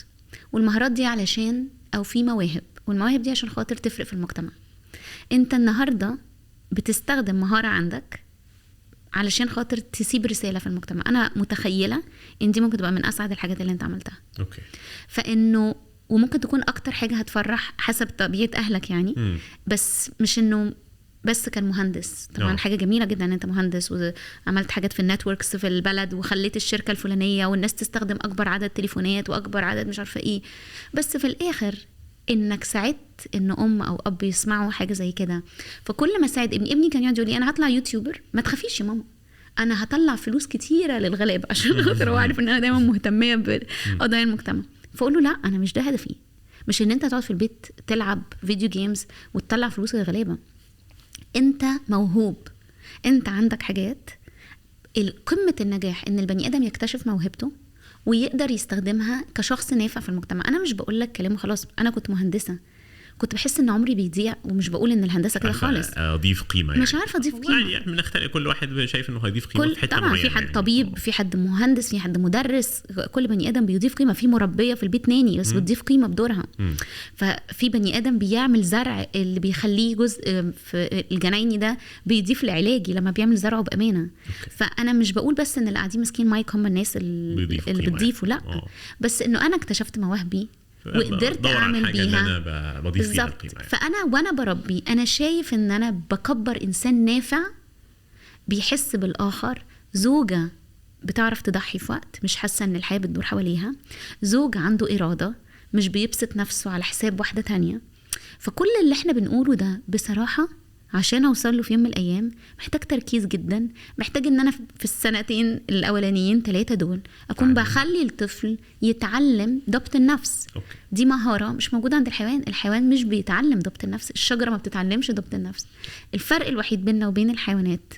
والمهارات دي علشان او في مواهب، والمواهب دي عشان خاطر تفرق في المجتمع. انت النهارده بتستخدم مهاره عندك علشان خاطر تسيب رسالة في المجتمع. أنا متخيلة إن دي ممكن تبقى من أسعد الحاجات اللي أنت عملتها. فإنه وممكن تكون أكتر حاجة هتفرح حسب طبيعة أهلك يعني. بس مش إنه بس كان مهندس طبعا. حاجة جميلة جدا إن أنت مهندس وعملت حاجات في النتوركس في البلد وخليت الشركة الفلانية والناس تستخدم أكبر عدد تليفونات وأكبر عدد مش عارفة إيه. بس في الآخر انك ساعدت ان ام او اب يسمعوا حاجه زي كده. فكل ما ساعد ابني كان يقعد يقول لي انا هطلع يوتيوبر. ما تخافيش يا ماما، انا هطلع فلوس كتيره للغلابه عشان خاطر هو عارف ان انا دايما مهتميه بقضايا المجتمع. فاقول له لا، انا مش ده هدفي، مش ان انت تقعد في البيت تلعب فيديو جيمز وتطلع فلوس للغلابه. انت موهوب، انت عندك حاجات. قمه النجاح ان البني ادم يكتشف موهبته ويقدر يستخدمها كشخص نافع في المجتمع. انا مش بقول لك كلام خلاص. انا كنت مهندسه، كنت بحس ان عمري بيضيع، ومش بقول ان الهندسه كده خالص اضيف قيمه يعني. مش عارفه اضيف قيمه يعني بنختلف، كل واحد شايف انه هيضيف قيمه في حته طبعا معينه. في حد يعني طبيب، في حد مهندس، في حد مدرس. كل بني ادم بيضيف قيمه. في مربيه في البيت ناني بس بتضيف قيمه بدورها. ففي بني ادم بيعمل زرع اللي بيخليه جزء في الجنايني ده بيضيف لعلاجي لما بيعمل زرعه بامانه. فانا مش بقول بس ان اللي قاعدين ماسكين مايك هم الناس اللي بتضيفوا لا بس انه انا اكتشفت مواهبي وقدرت اعمل بيها بالظبط. فانا وانا بربي انا شايف ان انا بكبر انسان نافع بيحس بالاخر، زوجه بتعرف تضحي في وقت مش حاسه ان الحياه بتدور حواليها، زوج عنده اراده مش بيبسط نفسه على حساب واحده تانية. فكل اللي احنا بنقوله ده بصراحه عشان اوصل له في يوم من الايام محتاج تركيز جدا. محتاج ان انا في السنتين الاولانيين 3 دول اكون بخلي الطفل يتعلم ضبط النفس. دي مهارة مش موجودة عند الحيوان. الحيوان مش بيتعلم ضبط النفس، الشجرة ما بتتعلمش ضبط النفس. الفرق الوحيد بيننا وبين الحيوانات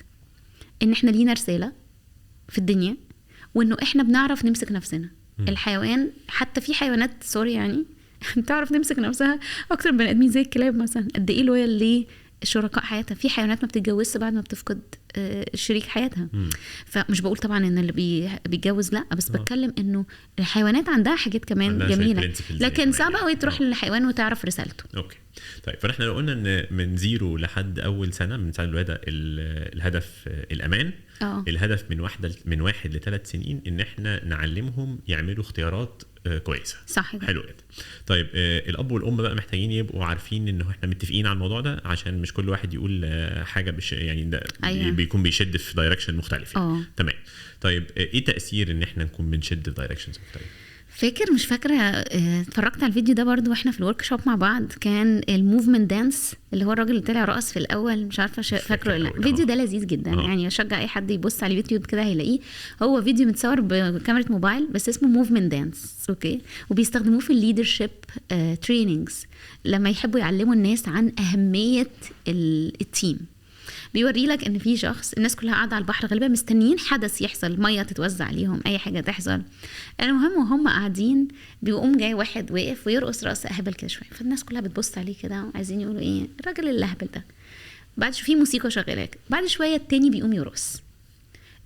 ان احنا لينا رسالة في الدنيا، وانه احنا بنعرف نمسك نفسنا. الحيوان حتى في حيوانات سوري يعني بتعرف تمسك نفسها اكتر من بني ادمين زي الكلاب مثلا. قد ايه لويال ليه شركاء حياتها. في حيوانات ما بتتجوزش بعد ما بتفقد شريك حياتها. فمش بقول طبعا ان اللي بيتجوز لا، بس بتكلم انه الحيوانات عندها حاجات كمان جميله، لكن صعب قوي تروح للحيوان وتعرف رسالته. اوكي طيب، فاحنا لو قلنا ان من 0 لحد اول سنه من سنه الولاده الهدف الامان. الهدف من 1 ل3 سنين ان احنا نعلمهم يعملوا اختيارات كويسه. صح. حلو جدا. طيب الاب والام بقى محتاجين يبقوا عارفين انه احنا متفقين على الموضوع ده، عشان مش كل واحد يقول حاجه يعني ده بيكون بيشد في دايركشن مختلف يعني. تمام. طيب ايه تاثير ان احنا نكون بنشد في دايركشنز مختلفه؟ مش فاكره اتفرجت على الفيديو ده برضو واحنا في الورك شوب مع بعض. كان الموفمنت دانس اللي هو الراجل اللي طلع رقص في الاول، مش عارفه فاكره ولا لا. الفيديو ده لذيذ جدا يعني، اشجع اي حد يبص على اليوتيوب كده هيلاقيه. هو فيديو متصور بكاميرا موبايل بس اسمه موفمنت دانس. اوكي. وبيستخدموه في الليدرشيب تريننجز لما يحبوا يعلموا الناس عن اهميه التيم. بيوري لك ان في شخص، الناس كلها قاعده على البحر غالبا مستنيين حدث يحصل، ميه تتوزع عليهم، اي حاجه تحصل. المهم وهم قاعدين بيقوم جاي واحد واقف ويرقص رقص اهبل كده شويه، فالناس كلها بتبص عليه كده وعايزين يقولوا ايه الراجل اللهبل ده. بعد في موسيقى شغاله، بعد شويه التاني بيقوم يرقص.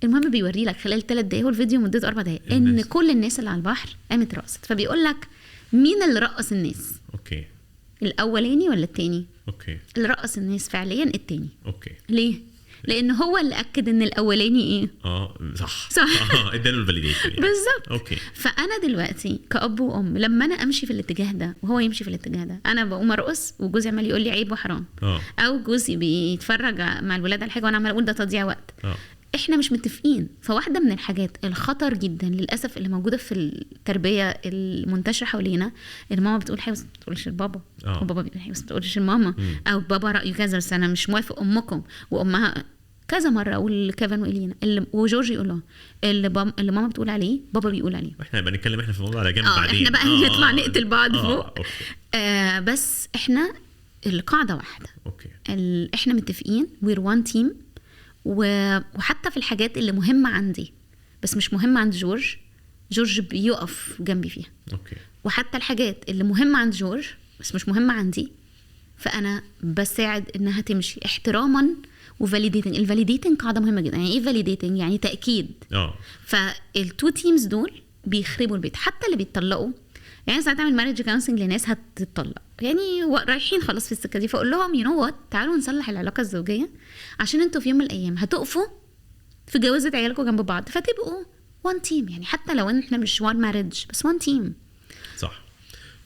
المهم بيوري لك خلال 3 دقايق، هو الفيديو مدته 4 دقايق، ان كل الناس اللي على البحر قامت رقصت. فبيقول لك مين اللي رقص الناس؟ اوكي. الاولاني ولا التاني؟ اوكي. اللي رقص الناس فعليا التاني. اوكي. ليه؟ لان هو اللي اكد ان الاولاني ايه. صح صح. اداله الفاليديشن يعني. بالظبط. اوكي. فانا دلوقتي كأب وام لما انا امشي في الاتجاه ده وهو يمشي في الاتجاه ده، انا بقوم ارقص وجوزي عمال يقول لي عيب وحرام، او جوزي بيتفرج مع الولاد على حاجه وانا عمال اقول ده تضييع وقت. احنا مش متفقين. فواحده من الحاجات الخطر جدا للاسف اللي موجوده في التربيه المنتشره حوالينا، ان ماما بتقول حاجه بس ما بتقولش لبابا، وبابا بيقول حاجه بس ما بتقولش لماما، او بابا رايه كذا بس انا مش موافق امكم، وامها كذا مره اقول لكيفن والينا وجورج يقول له اللي ماما بتقول عليه بابا بيقول عليه. احنا بقى نتكلم احنا في الموضوع على جنب بعدين. احنا بقى نطلع نقتل بعض فوق. بس احنا القاعده واحده. اوكي. احنا متفقين we're one team. وحتى في الحاجات اللي مهمة عندي بس مش مهمة عند جورج بيقف جنبي فيها. اوكي. وحتى الحاجات اللي مهمة عند جورج بس مش مهمة عندي، فأنا بساعد إنها تمشي احتراما وفاليديتنج. الفاليديتنج قاعدة مهمة جدا. يعني ايه فاليديتنج؟ يعني تأكيد. فالتو تيمز دول بيخربوا البيت. حتى اللي بيتطلقوا، يعني ساعات اعمل ماريج كونسلنج لناس هتتطلق يعني رايحين خلاص في السكه دي، فاقول لهم يو نو وات، تعالوا نصلح العلاقه الزوجيه عشان انتوا في يوم من الايام هتقفوا في جوازه عيالكم جنب بعض فتبقوا وان تيم. يعني حتى لو ان احنا مش وان ماريج بس وان تيم. صح.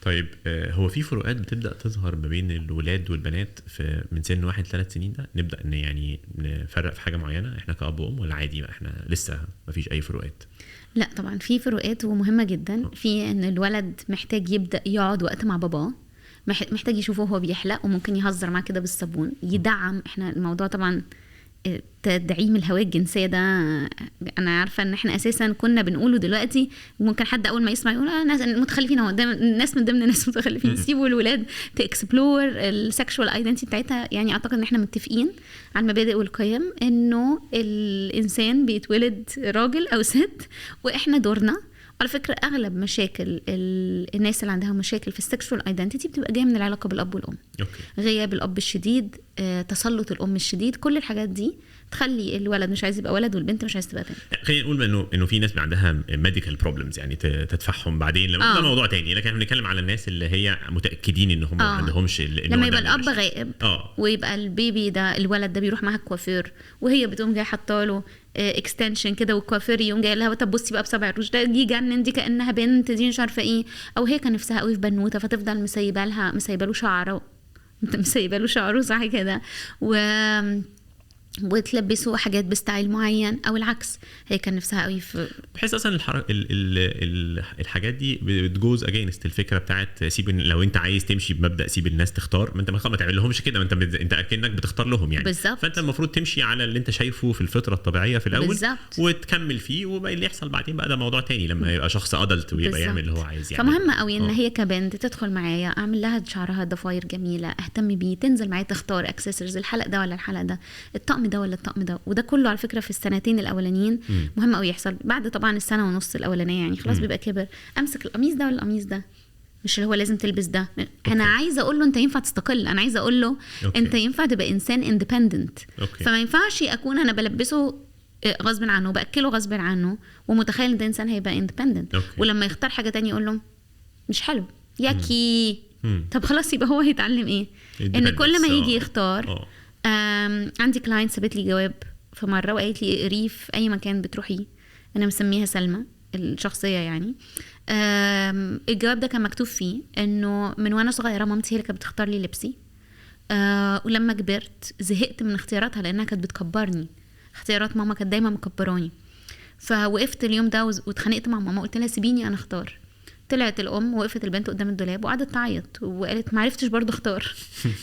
طيب هو في فروقات بتبدا تظهر ما بين الولاد والبنات في من سن 1-3 سنين ده؟ نبدا يعني نفرق في حاجه معينه احنا كأب وام، ولا عادي بقى احنا لسه ما فيش اي فروقات؟ لا طبعا في فروقات ومهمه جدا. في ان الولد محتاج يبدا يقعد وقت مع باباه، محتاج يشوفه هو بيحلق وممكن يهزر معاه كده بالصابون، يدعم. احنا الموضوع طبعا تدعيم الهوية الجنسية ده أنا عارفة إن إحنا أساسا كنا بنقوله، دلوقتي ممكن حد أول ما يسمع يقول ناس متخلفين، هو الناس من ضمن الناس متخلفين. سيبوا الولاد تإكسبلور السكشوال ايدنتي بتاعتها. يعني أعتقد إن إحنا متفقين على المبادئ والقيم، إنه الإنسان بيتولد راجل أو ست، وإحنا دورنا. على فكرة أغلب مشاكل الناس اللي عندها مشاكل في السكشوال ايدنتيتي بتبقى جاية من العلاقة بالأب والأم. غياب الأب الشديد، تسلط الأم الشديد، كل الحاجات دي تخلي الولد مش عايز يبقى ولد والبنت مش عايز تبقى بنت. خلينا نقول انه في ناس عندها ميديكال بروبلمز يعني تدفعهم بعدين لما ده موضوع تاني، لكن احنا بنتكلم على الناس اللي هي متاكدين ان هم ما عندهمش لما يبقى الاب غائب ويبقى البيبي ده الولد ده بيروح معاها الكوافير وهي بتقوم جايه حاطه له اكستنشن كده، والكوافير يقوم جاي لها طب بصي بقى بصبع الروج ده دي جنن، دي كانها بنت، دي مش عارفه ايه، او هي كان نفسها قوي في بنوته فتفضل مسيبه له شعره مسيبه له شعره صح كده، وتلبسوا حاجات بستايل معين، او العكس هي كان نفسها قوي في. بحس اصلا الحاجات دي بتجوز اجينست الفكره بتاعت سيب، لو انت عايز تمشي بمبدا سيب الناس تختار، ما انت ما تعمل لهمش كده، ما انت اكنك بتختار لهم يعني بالزبط. فانت المفروض تمشي على اللي انت شايفه في الفطره الطبيعيه في الاول بالزبط. وتكمل فيه، وبقى اللي يحصل بعدين بقى ده موضوع تاني لما يبقى شخص ادلت ويبقى يعمل اللي هو عايز يعني. فمهم قوي ان هي كبنت تدخل معايا، اعمل لها شعرها ضفاير جميله، اهتم بيه، تنزل معايا تختار اكسسوارز، الحلق ده ولا الحلق ده، الطقم ده ولا الطقم ده، وده كله على فكره في السنتين الاولانيين مهم قوي يحصل. بعد طبعا السنه ونص الاولانيه يعني خلاص بيبقى كبر، امسك القميص ده ولا القميص ده، مش اللي هو لازم تلبس ده. انا عايزه اقول له انت ينفع تستقل، انا عايزه اقول له انت ينفع تبقى انسان اندبندنت. فما ينفعش اكون انا بلبسه غصب عنه وباكله غصب عنه ومتخيل ان ده انسان هيبقى اندبندنت، ولما يختار حاجه تانية يقول له مش حلو ياكي. طب خلاص يبقى هو هيتعلم ايه؟ ان كل ما يجي يختار. عندي كلاينت سابت لي جواب في مره وقالت لي اقريه في اي مكان بتروحي، انا مسميها سلمى الشخصيه يعني. الجواب ده كان مكتوب فيه انه من وانا صغيره مامتي هي اللي كانت بتختار لي لبسي، ولما كبرت زهقت من اختياراتها لانها كانت بتكبرني، اختيارات ماما كانت دايما مكبراني. فوقفت اليوم ده واتخانقت مع ماما، قلت لها سيبيني انا اختار. طلعت الام وقفت البنت قدام الدولاب وقعدت تعيط وقالت ما عرفتش برضو اختار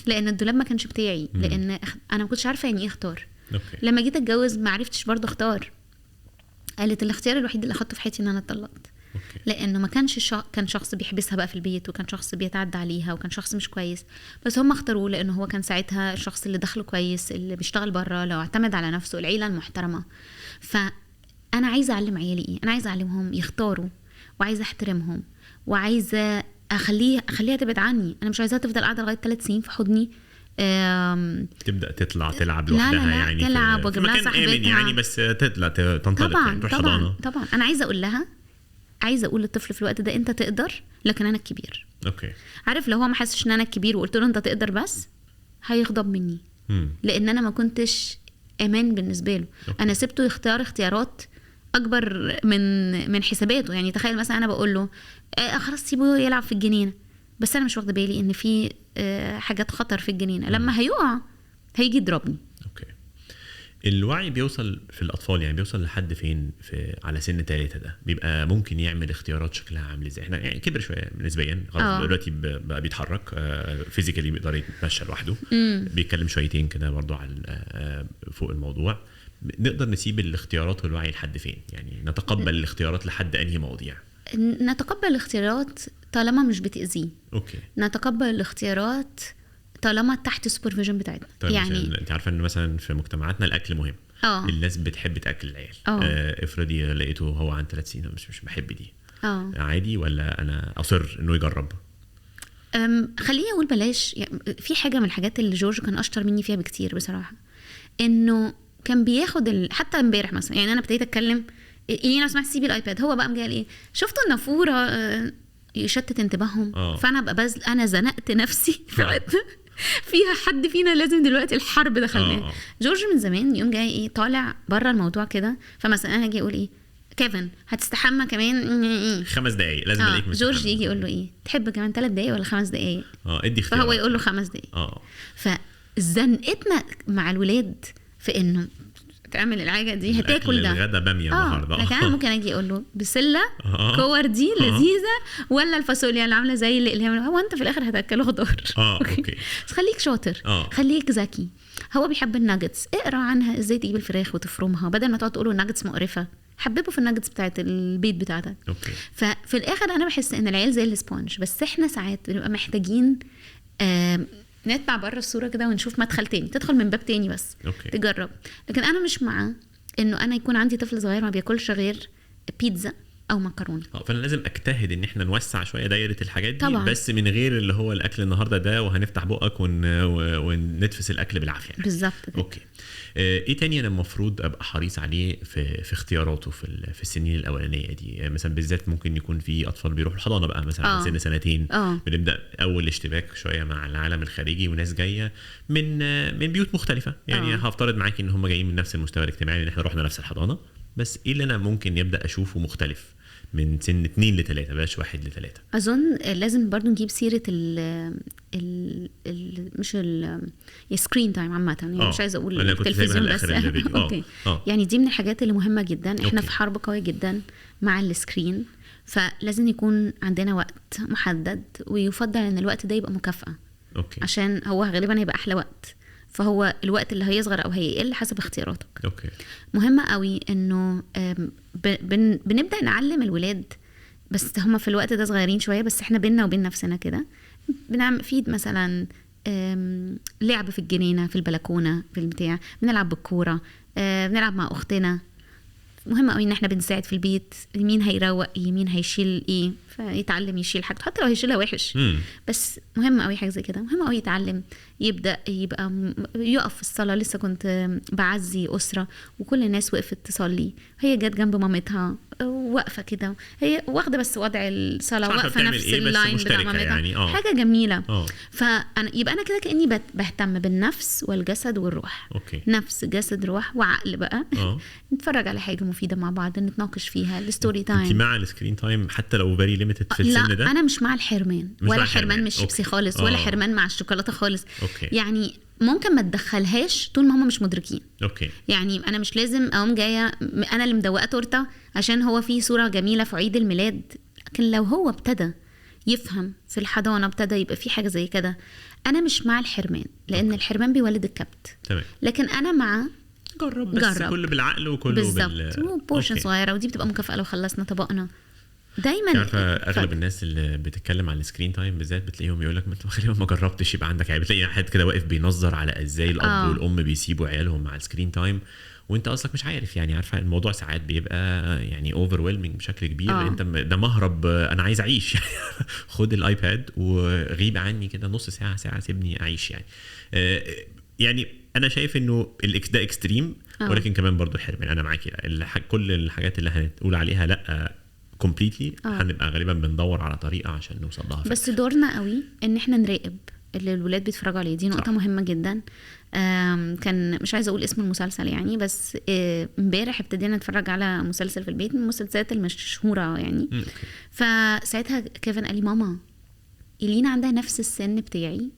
لان الدولاب ما كانش بتاعي، لان انا ما كنتش عارفه يعني ايه اختار. لما جيت اتجوز ما عرفتش برضو اختار. قالت الاختيار الوحيد اللي اخدته في حياتي ان انا اتطلقت، لانه ما كانش كان شخص بيحبسها بقى في البيت، وكان شخص بيتعدى عليها، وكان شخص مش كويس، بس هم اختاروه لانه هو كان ساعتها الشخص اللي دخله كويس، اللي بيشتغل بره، لو اعتمد على نفسه، العيله المحترمه. فانا عايزه اعلم عيالي ايه؟ انا عايزه اعلمهم يختاروا، وعايزه احترمهم، وعايزه اخليها تبعد عني. انا مش عايزاها تفضل قاعده لغايه 3 سنين في حضني تبدا تطلع تلعب لوحدها. لا يعني تلعب واجيب لها صاحبتها يعني، بس تطلع تنطلق يعني تروح حضانه. طبعا انا عايزه اقول لها، عايزه اقول للطفل في الوقت ده انت تقدر، لكن انا الكبير. عارف لو هو ما حسش ان انا الكبير وقلت له انت تقدر بس هيغضب مني، لان انا ما كنتش امان بالنسبه له. انا سبته يختار اختيارات اكبر من حساباته. يعني تخيل مثلا انا بقول له خلاص سيبه يلعب في الجنينه، بس انا مش واخده بالي ان في حاجات خطر في الجنينه، لما هيقع هيجي يضربني. اوكي. الوعي بيوصل في الاطفال يعني بيوصل لحد فين على سن 3 ده بيبقى ممكن يعمل اختيارات شكلها عامل ازاي؟ احنا يعني كبر شويه نسبيا خلاص دلوقتي بقى بيتحرك فيزيكالي، بيقدر يتمشى لوحده، بيتكلم شويتين كده برضو على فوق الموضوع. نقدر نسيب الاختيارات والوعي لحد فين؟ يعني نتقبل الاختيارات لحد انهي مواضيع؟ نتقبل الاختيارات طالما مش بتأذيه. اوكي. نتقبل الاختيارات طالما تحت السوبرفيجن بتاعتنا. طيب يعني انت عارفه ان مثلا في مجتمعاتنا الاكل مهم. الناس بتحب تاكل العيال. افرضي لقيته هو عن 3 سنين مش بحب دي، عادي ولا انا اصر انه يجرب؟ خليني اقول بلاش. يعني في حاجه من الحاجات اللي جورج كان اشطر مني فيها بكتير بصراحه، انه كان بياخد حتى امبارح مثلا، يعني انا ابتديت اتكلم ايه لو سمحت سيبي الايباد، هو بقى قام جاي قال ايه شفتوا النافوره يشتت انتباههم. فانا ابقى انا زنقت نفسي فيها حد فينا لازم دلوقتي الحرب دخلناه. جورج من زمان يوم جاي ايه طالع بره الموضوع كده، فمثلا انا اجي اقول ايه كيفن هتستحمى كمان 5 دقايق لازم الاقيك مستحمى. جورج يجي يقول له ايه تحب كمان 3 دقايق ولا 5 دقايق؟ ادي اختيار، فهو يقول له 5 دقايق. فزنقتنا مع الولاد في انه تعمل الحاجه دي هتاكل ده الغدا باميه النهارده. لكن انا ممكن اجي اقول له بسله كور دي لذيذه ولا الفاصوليا اللي عامله زي اللي هو انت في الاخر هتاكله خضار. اوكي. بس خليك شاطر، خليك ذكي. هو بيحب الناجتس، اقرا عنها ازاي تجيب الفراخ وتفرمها بدل ما تقعد تقول له الناجتس مقرفه، حببه في الناجتس بتاعت البيت بتاعتك. اوكي. ففي الاخر انا بحس ان العيال زي الاسبونج، بس احنا ساعات بنبقى محتاجين نطلع بره الصوره كده ونشوف مدخل تاني، تدخل من باب تاني بس. تجرب. لكن انا مش مع انه انا يكون عندي طفل صغير ما بياكلش غير بيتزا او مكرونه. فانا لازم اجتهد ان احنا نوسع شويه دايره الحاجات دي طبعا. بس من غير اللي هو الاكل النهارده ده وهنفتح بقك ونتفس الاكل بالعافيه يعني. بالظبط. اوكي. ايه تاني انا المفروض ابقى حريص عليه في اختياراته في السنين الاولانيه دي؟ مثلا بالذات ممكن يكون في اطفال بيروحوا الحضانه بقى مثلا سن 2 سنين. بنبدا اول اشتباك شويه مع العالم الخارجي وناس جايه من بيوت مختلفه. يعني هفترض معاكي ان هم جايين من نفس المستوى الاجتماعي، ان احنا رحنا نفس الحضانه، بس ايه اللي انا ممكن يبدا اشوفه مختلف من سن 2 ل 3، بلاش 1 ل 3؟ اظن لازم برضو نجيب سيره مش السكرين تايم عامه. يعني مش عايزه اقول التلفزيون بس. اوكي. يعني دي من الحاجات اللي مهمه جدا. احنا في حرب قويه جدا مع السكرين، فلازم يكون عندنا وقت محدد، ويفضل ان الوقت ده يبقى مكافأة. عشان هو غالبا هيبقى احلى وقت، فهو الوقت اللي هيصغر او هيقل حسب اختياراتك. مهمه قوي انه بنبدا نعلم الولاد، بس هم في الوقت ده صغيرين شويه، بس احنا بيننا وبين نفسنا كده بنعمل فيد مثلا لعب في الجنينه في البلكونه في البتاع، بنلعب بالكوره، بنلعب مع اختنا. مهم قوي ان احنا بنساعد في البيت، مين هيروق ايه، مين هيشيل ايه، فيتعلم يشيل حاجته حتى لو هيشيلها وحش. بس مهم قوي حاجه زي كده. مهم قوي يتعلم، يبدا يبقى يقف في الصلاه. لسه كنت بعزي اسره وكل الناس وقفت تصلي، هي جت جنب مامتها واقفه كده، هي واخده بس وضع الصلاه، واقفه نفس اللاين بتاع مامتها يعني. حاجه جميله. فانا يبقى انا كده كاني بهتم بالنفس والجسد والروح. نفس جسد روح وعقل بقى. نتفرج على حاجه مفيده مع بعض، نتناقش فيها، الستوري تايم. انت مع السكرين تايم حتى لو فيري ليميتد في السن ده؟ لا انا مش مع الحرمان، ولا حرمان من الشيبسي خالص، ولا حرمان مع الشوكولاته خالص. يعني ممكن ما تدخلهاش طول ما هم مش مدركين. يعني انا مش لازم اقوم جايه انا اللي مدوقه تورته عشان هو في صوره جميله في عيد الميلاد. لكن لو هو ابتدى يفهم في الحضانه، ابتدى يبقى في حاجه زي كده، انا مش مع الحرمان، لان الحرمان بيولد الكبت. لكن انا مع جرب، بس كله بالعقل وكله بالظبط، وبورشن صغيره، ودي بتبقى مكافاه لو خلصنا طبقنا. دايما اغلب الناس اللي بتتكلم على السكرين تايم بالذات بتلاقيهم يقول لك ما انت غالبا ما جربتش يبقى عندك عيب. بتلاقي حد كده واقف بينظر على ازاي الاب والام بيسيبوا عيالهم مع السكرين تايم، وانت اصلك مش عارف. يعني عارفه الموضوع ساعات بيبقى يعني اوفرويلمينج بشكل كبير. انت ده مهرب، انا عايز اعيش. خد الايباد وغيب عني كده نص ساعه ساعه، سيبني اعيش يعني. يعني انا شايف انه ده اكستريم، ولكن كمان برضو الحرمان انا معاكي. كل الحاجات اللي هنقول عليها لا كومبليتلي هنبقى غالبا بندور على طريقه عشان نوصل لها. بس دورنا قوي ان احنا نراقب اللي الولاد بيتفرجوا عليه، دي نقطه صح. مهمه جدا. كان مش عايزه اقول اسم المسلسل يعني، بس امبارح ابتدينا نتفرج على مسلسل في البيت من المسلسلات المشهوره يعني. فساعتها كيفن قال لي ماما إلينا عندها نفس السن بتاعي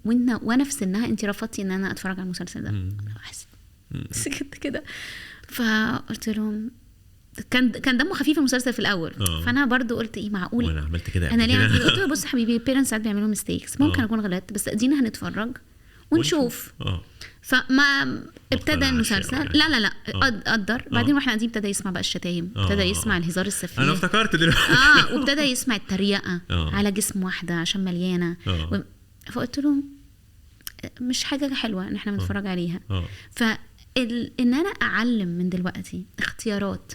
وانا في سنها، انت رفضتي ان انا اتفرج على المسلسل ده. انا حسيت سكت كده، فقلت لهم كان دمه خفيف المسلسل في الاول. فانا برضو قلت ايه معقول وانا عملت كده انا ليه عملت كده؟ قلت له بص حبيبي بيرنتس ساعات بيعملوا ميستيكس، ممكن اكون غلطت، بس ادينا هنتفرج ونشوف. فما ابتدى المسلسل لا قدر. بعدين واحنا قاعدين ابتدى يسمع بقى الشتايم، ابتدى يسمع الهزار السفيه. انا افتكرت دلوقتي وابتدى يسمع التريقه على جسم واحده عشان مليانه. فقلت له مش حاجه حلوه ان احنا بنتفرج عليها. ان انا اعلم من دلوقتي اختيارات،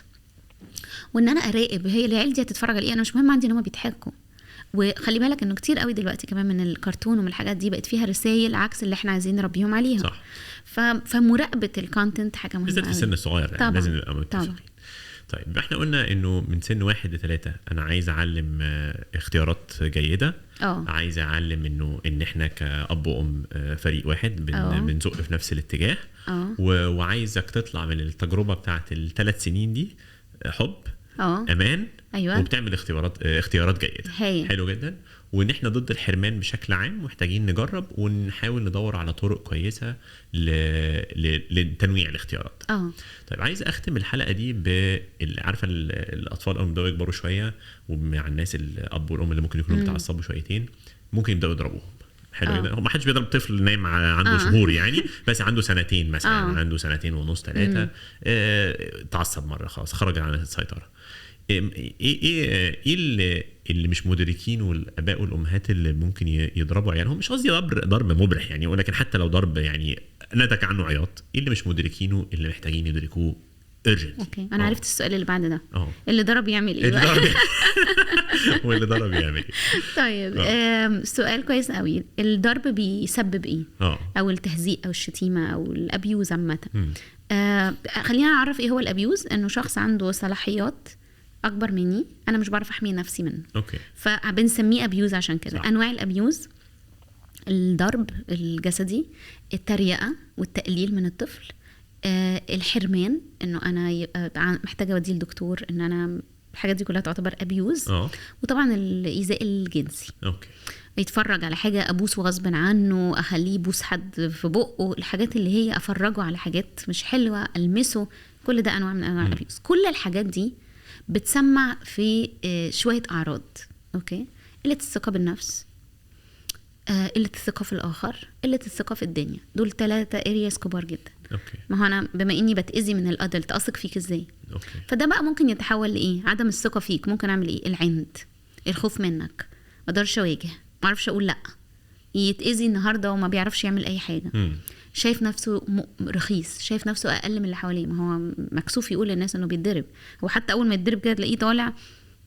وان انا اراقب هي العيال دي هتتفرج على ايه. انا مش مهم عندي ان هم بيضحكوا. وخلي بالك انه كتير قوي دلوقتي كمان من الكرتون ومن الحاجات دي بقت فيها رسائل عكس اللي احنا عايزين نربيهم عليها. صح. فمراقبه الكونتنت حاجه مهمه بالذات في السن الصغير يعني لازم نبقى متفقين. طيب احنا قلنا انه من سن 1 ل3 انا عايز اعلم اختيارات جيده. عايز اعلم ان احنا كأب وام فريق واحد بنزق في نفس الاتجاه. وعايزك تطلع من التجربه بتاعه ال3 سنين دي حب امان. أيوة. وبتعمل اختيارات جيده. حلو جدا. وان احنا ضد الحرمان بشكل عام، محتاجين نجرب ونحاول ندور على طرق كويسه لتنويع الاختيارات. طيب عايز اختم الحلقه دي عارفه الاطفال اول ما يبداوا يكبروا شويه، ومع الناس الاب والام اللي ممكن يكونوا بيتعصبوا شويتين ممكن يبداوا يضربوهم. حلو جدا. ما حدش بيضرب طفل نايم عنده شهور يعني، بس عنده سنتين مثلا. عنده 2.5 3 تعصب مره خلاص خرج عن السيطره. ايه اللي مش مدركينه الاباء والامهات اللي ممكن يضربوا عيالهم؟ مش قصدي ضرب مبرح يعني، ولكن حتى لو ضرب يعني نتج عنه عياط، ايه اللي مش مدركينه اللي محتاجين يدركوه urgent؟ اوكي انا عرفت السؤال اللي بعد ده. اللي ضرب يعمل ايه؟ واللي ضرب يعمل ايه؟ طيب سؤال كويس قوي. الضرب بيسبب ايه؟ او التهزيء او الشتيمه او الابيوز عامه. خلينا نعرف ايه هو الابيوز. انه شخص عنده صلاحيات اكبر مني، انا مش بعرف احمي نفسي منه. فبنسميه ابيوز عشان كده. انواع الابيوز: الضرب الجسدي، التريقه والتقليل من الطفل، الحرمان، انه انا محتاجه اوديه للدكتور، ان انا الحاجات دي كلها تعتبر ابيوز. وطبعا الايذاء الجنسي. يتفرج على حاجه ابوسه غصب عنه، اخليه يبوس حد في بقه، الحاجات اللي هي افرجه على حاجات مش حلوه، المسه، كل ده انواع من انواع الابيوز. كل الحاجات دي بتسمع في شويه اعراض. قله الثقه بالنفس، قله الثقه في الاخر، قله الثقه في الدنيا. دول 3 ارياس كبار جدا. ما هو انا بما اني بتاذي من الادلت اثق فيك ازاي؟ فده بقى ممكن يتحول لايه؟ عدم الثقه فيك. ممكن اعمل ايه؟ العند، الخوف منك، ما اقدرش اواجه، ما اعرفش اقول لا، يتاذي النهارده وما بيعرفش يعمل اي حاجه. شايف نفسه رخيص، شايف نفسه اقل من اللي حواليه. ما هو مكسوف يقول للناس انه بيتضرب. هو حتى اول ما يتضرب كده تلاقيه طالع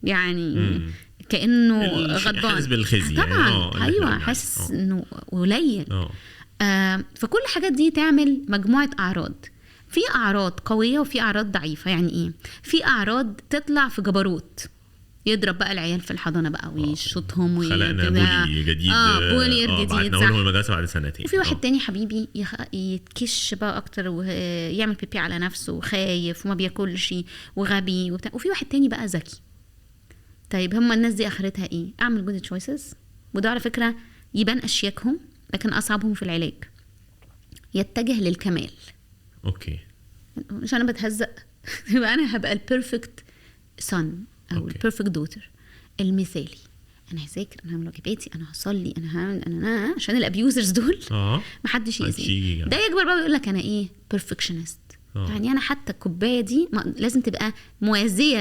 يعني كانه غضبان، حاسس بالخزي طبعا. ايوه حاسس انه قليل. فكل الحاجات دي تعمل مجموعه اعراض. في اعراض قويه وفي اعراض ضعيفه. يعني ايه؟ في اعراض تطلع في جبروت، يضرب بقى العيال في الحضانه بقى ويشوطهم خلقنا بولي جديد. بولي جديد بعدنا لهم المدرسه بعد 2 سنين. وفي واحد تاني حبيبي يتكش بقى اكتر ويعمل بيبي على نفسه وخايف وما بياكلش وغبي وبتاع. وفي واحد تاني بقى ذكي. طيب هم الناس دي اخرتها ايه؟ اعمل جود تشويسز. وده على فكره يبان اشياكهم لكن اصعبهم في العلاج. يتجه للكمال. مش انا بتهزق يبقى انا هبقى البيرفكت سون او البيرفكت دوتر المثالي. انا هذاكر، انا هعمل واجباتي، انا هصلي، انا هعمل، انا عشان الابيوزرز دول محدش يأذيني. ده يكبر بقى يقول لك انا ايه؟ بيرفكشنست. يعني انا حتى الكوبايه دي لازم تبقى موازيه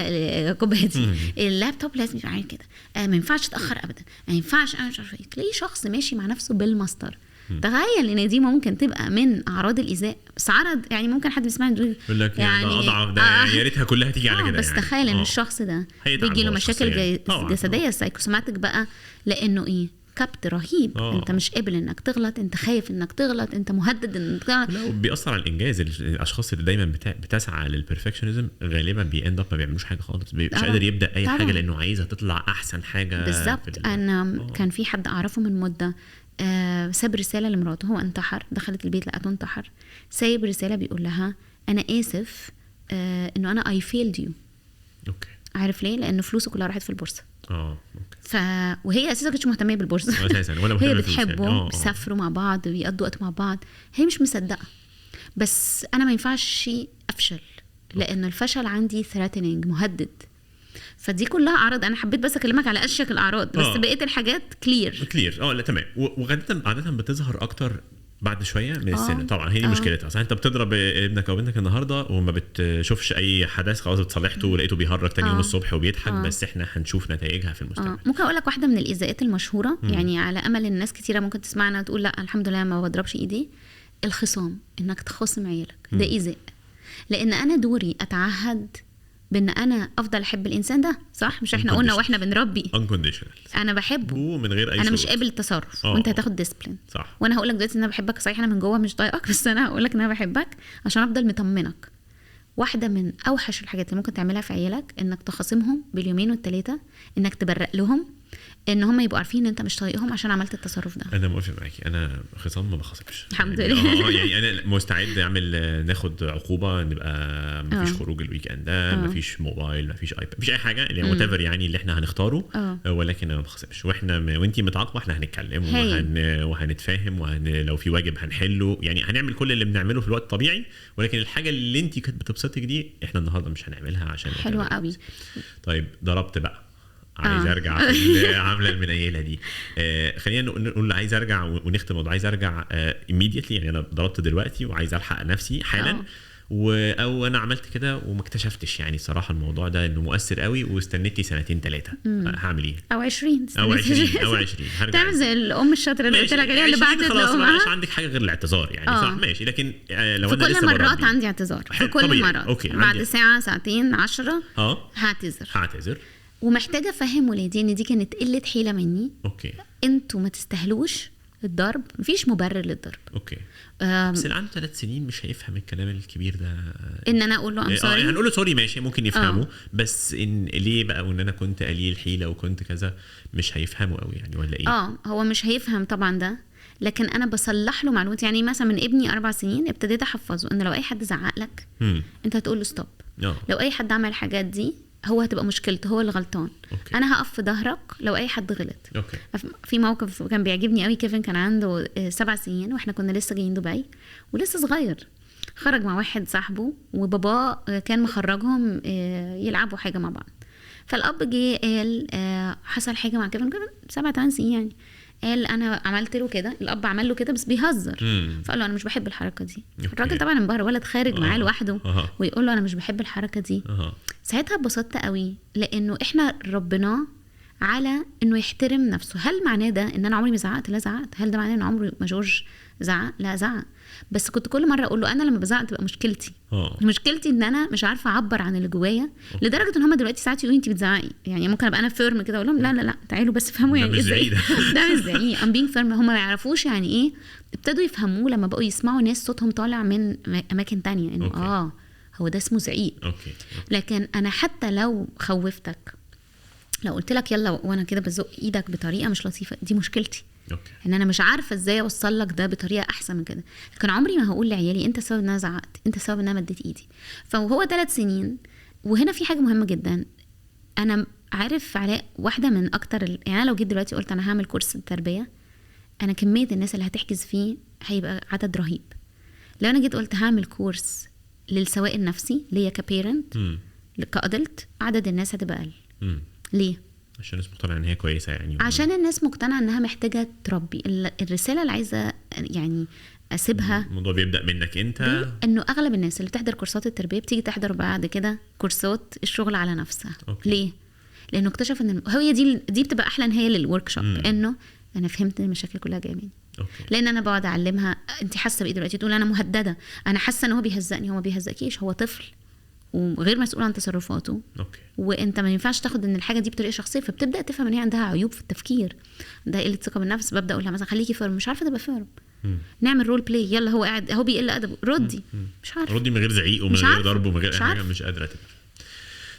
الكوبايه دي. اللابتوب لازم يبقى عامل كده، ما ينفعش اتاخر ابدا، ما ينفعش. انا مش عارفه ايه. تلاقي شخص ماشي مع نفسه بالمسطر. تخيل ان دي ممكن تبقى من اعراض الايذاء. بس عرض يعني ممكن حد يسمعني يقول لك يعني ده اضعف، ده يا ريتها كلها تيجي على كده. بس يعني تخيل ان الشخص ده بيجي له مشاكل جسديه سايكوسوماتيك بقى، لانه ايه؟ كبت رهيب. انت مش قابل انك تغلط، انت خايف انك تغلط، انت مهدد انك تغلط. لا بيأثر على الانجاز. الاشخاص اللي دايما بتسعى للبرفكشنزم غالبا بيأند اب ما بيعملوش حاجه خالص. مش قادر يبدا اي حاجه لانه عايزها تطلع احسن حاجه بالظبط. انا كان في حد اعرفه من مده ساب رسالة لمراته، هو انتحر، دخلت البيت لقته انتحر، سايب رسالة بيقول لها أنا آسف إنه أنا I failed you. اوكي. عارف ليه؟ لأنه فلوسه كلها راحت في البورصة. اوكي. وهي أساسا كانتش مهتمة بالبورصة اساسا ولا هي بتحبه، بيسافروا مع بعض ويقضوا وقت مع بعض، هي مش مصدقة. بس أنا ما ينفعش أفشل، لأن الفشل عندي threatening، مهدد. فدي كلها اعراض، انا حبيت بس اكلمك على اشيك الاعراض، بس بقيه الحاجات كلير. لا تمام. وعاده بتظهر اكتر بعد شويه من السن. طبعا هي دي مشكلتها. صح، انت بتضرب ابنك او بنتك النهارده وما بتشوفش اي حدث، خلاص اتصلحته ولقيته بيهرج تاني يوم الصبح وبيضحك. بس احنا هنشوف نتائجها في المستقبل. ممكن اقول لك واحده من الايذاءات المشهوره، يعني على امل الناس كتيره ممكن تسمعنا وتقول لا الحمد لله ما بضربش ايدي، الخصام، انك تخصم عيالك، ده ايذاء. لان انا دوري اتعهد بان انا افضل احب الانسان ده، صح؟ مش احنا قلنا واحنا بنربي unconditional، انا بحبه من غير اي انا شروط. مش قابل التصرف وانت هتاخد ديسبلين، صح. وانا هقول لك دلوقتي ان انا بحبك، صحيح انا من جوه مش طايقك، بس انا هقول لك ان انا بحبك عشان افضل مطمنك. واحده من اوحش الحاجات اللي ممكن تعملها في عيالك انك تخاصمهم باليومين والثلاثه، انك تبرق لهم ان هم يبقوا عارفين ان انت مش طايقهم عشان عملت التصرف ده. انا موافق معاكي، انا خصام ما بخاصمش الحمد لله. يعني انا مستعد اعمل ناخد عقوبه، نبقى مفيش خروج الويك اند ده، مفيش موبايل، مفيش ايباد، مفيش اي حاجه اللي وات ايفر يعني اللي احنا هنختاره. ولكن انا ما بخاصمش، واحنا وانتي متعاقبه احنا هنتكلم وهنتفاهم، لو في واجب هنحله، يعني هنعمل كل اللي بنعمله في الوقت الطبيعي. ولكن الحاجه اللي انتي كنت بتبسطك دي احنا النهارده مش هنعملها عشان حلوه قوي. طيب ضربت بقى، عايز ارجع في العمله المنيله دي. خلينا نقول عايز ارجع ونختم الموضوع. عايز ارجع immediately، يعني انا ضربت دلوقتي وعايز الحق نفسي حالا. او انا عملت كده وما اكتشفتش يعني صراحه الموضوع ده انه مؤثر قوي، واستنيت لي 2-3 هعمل ايه؟ او 20 هرجع تعمل زي الام الشاطره اللي قلت لك عليها اللي بعد خلاص مش عندك حاجه غير الاعتذار يعني. صح ماشي. لكن لو في انا كل لسه مرات عندي اعتذار، في كل مرات بعد ساعه ساعتين 10 هعتذر. ومحتاجه افهم ولادي ان دي كانت قله حيله مني. اوكي. انتوا ما تستاهلوش الضرب، مفيش مبرر للضرب. اوكي. بس اللي عنده 3 سنين مش هيفهم الكلام الكبير ده، ان انا اقول له ام سوري. هنقول له سوري ماشي، ممكن يفهمه. بس ان ليه بقى وان انا كنت قليل حيله وكنت كذا، مش هيفهمه قوي يعني ولا ايه؟ هو مش هيفهم طبعا ده، لكن انا بصلح له معلومات. يعني مثلا من ابني 4 سنين ابتديت احفظه ان لو اي حد زعق لك انت هتقول له ستوب. لو اي حد عمل الحاجات دي هو هتبقى مشكلته، هو اللي غلطان. انا هقف في ظهرك لو اي حد غلط. في موقف كان بيعجبني قوي، كيفن كان عنده 7 سنين واحنا كنا لسه جايين دبي ولسه صغير، خرج مع واحد صاحبه وباباه كان مخرجهم يلعبوا حاجه مع بعض. فالاب جه قال حصل حاجه مع كيفن، كان 7-8 سنين يعني، قال انا عملت له كده، الاب عمل له كده بس بيهزر. فقال له انا مش بحب الحركه دي. الراجل طبعا انبهر، ولد خارج معاه لوحده ويقول له انا مش بحب الحركه دي. ساعتها اتبسطت قوي، لانه احنا ربناه على انه يحترم نفسه. هل معناه ده ان انا عمري ما زعقت؟ لا زعقت. هل ده معناه ان عمري ما جورج زعق؟ لا زعق. بس كنت كل مره اقول له انا لما بزعق تبقى مشكلتي ان انا مش عارفه اعبر عن اللي جوايا، لدرجه ان هم دلوقتي ساعات يقولوا انت بتزعقي. يعني ممكن ابقى انا فيرم كده اقول لهم لا تعالوا بس فهموا يعني ايه زعيق. ده مش زعيق، ام بينج فيرم. هم ما يعرفوش يعني ايه، ابتدوا يفهموه لما بقوا يسمعوا ناس صوتهم طالع من اماكن تانية انه هو ده اسمه زعيق. لكن انا حتى لو خوفتك، لو قلت لك يلا وانا كده بزق ايدك بطريقه مش لطيفه، دي مشكلتي. ان انا مش عارفه ازاي اوصل لك ده بطريقه احسن من كده. لكن عمري ما هقول لعيالي انت سبب ان انا زعقت، انت سبب ان انا مديت ايدي. فهو 3 سنين. وهنا في حاجه مهمه جدا، انا عارف علاء واحده من اكتر يعني انا لو جيت دلوقتي قلت انا هعمل كورس التربيه، انا كميه الناس اللي هتحجز فيه هيبقى عدد رهيب. لو انا جيت قلت هعمل كورس للسواء النفسي ليا كبيرنت كادلت، عدد الناس هتبقى اقل. ليه؟ عشان الناس مقتنعه ان هي كويسه يعني، عشان الناس مقتنعه انها محتاجه تربي. الرساله اللي عايزه يعني اسيبها، الموضوع بيبدا منك انت، انه اغلب الناس اللي بتحضر كورسات التربيه بتيجي تحضر بعد كده كورسات الشغل على نفسها. ليه؟ لانه اكتشف ان هي دي بتبقى احلى نهايه للورك شوب، انه انا فهمت المشاكل كلها جايه مني. لان انا بقعد اعلمها انت حاسه بايه دلوقتي، تقول انا مهدده، انا حاسه ان هو بيهزقني. هو ما بيهزقكيش، هو طفل وغير مسؤول عن تصرفاته. وانت ما ينفعش تاخد ان الحاجه دي بطريقه شخصيه، فبتبدا تفهم ان هي عندها عيوب في التفكير، ده قله ثقه بالنفس. ببدا اقول لها مثلا خليكي فيرم، مش عارفه تبقى فيرم، نعمل رول بلاي، يلا هو قاعد اهو بيقل ادب، ردي. مش عارفه، ردي من غير زعيق ومن غير ضرب ومن غير حاجه، مش قادره تبقى.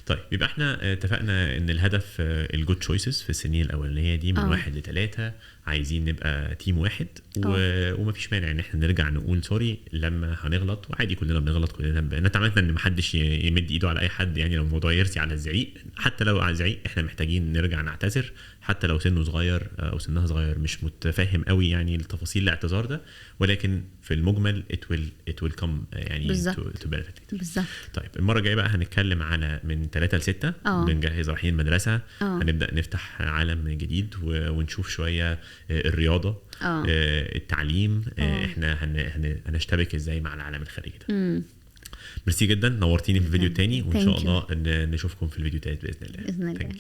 طيب يبقى احنا اتفقنا ان الهدف الجود تشويسز في السنين الاولانيه دي من 1 ل3 عايزين نبقى تيم واحد ومفيش مانع ان احنا نرجع نقول سوري لما هنغلط، وعادي كلنا بنغلط، كلنا نتعاملنا ان محدش يمد ايده على اي حد. يعني لو الموضوع يرسي على الزعيق، حتى لو على الزعيق احنا محتاجين نرجع نعتذر، حتى لو سنه صغير او سنها صغير مش متفاهم قوي يعني التفاصيل الاعتذار ده، ولكن في المجمل it will come يعني to benefit. بالظبط. طيب المره الجايه بقى هنتكلم على من 3 ل6 بنجهز رايحين المدرسه. هنبدا نفتح عالم جديد ونشوف شويه الرياضه، التعليم، احنا هنشتبك ازاي مع العالم الخارجي ده. ميرسي جدا، نورتيني في الفيديو التاني، وان شاء الله نشوفكم في الفيديو التالت باذن الله. باذن الله.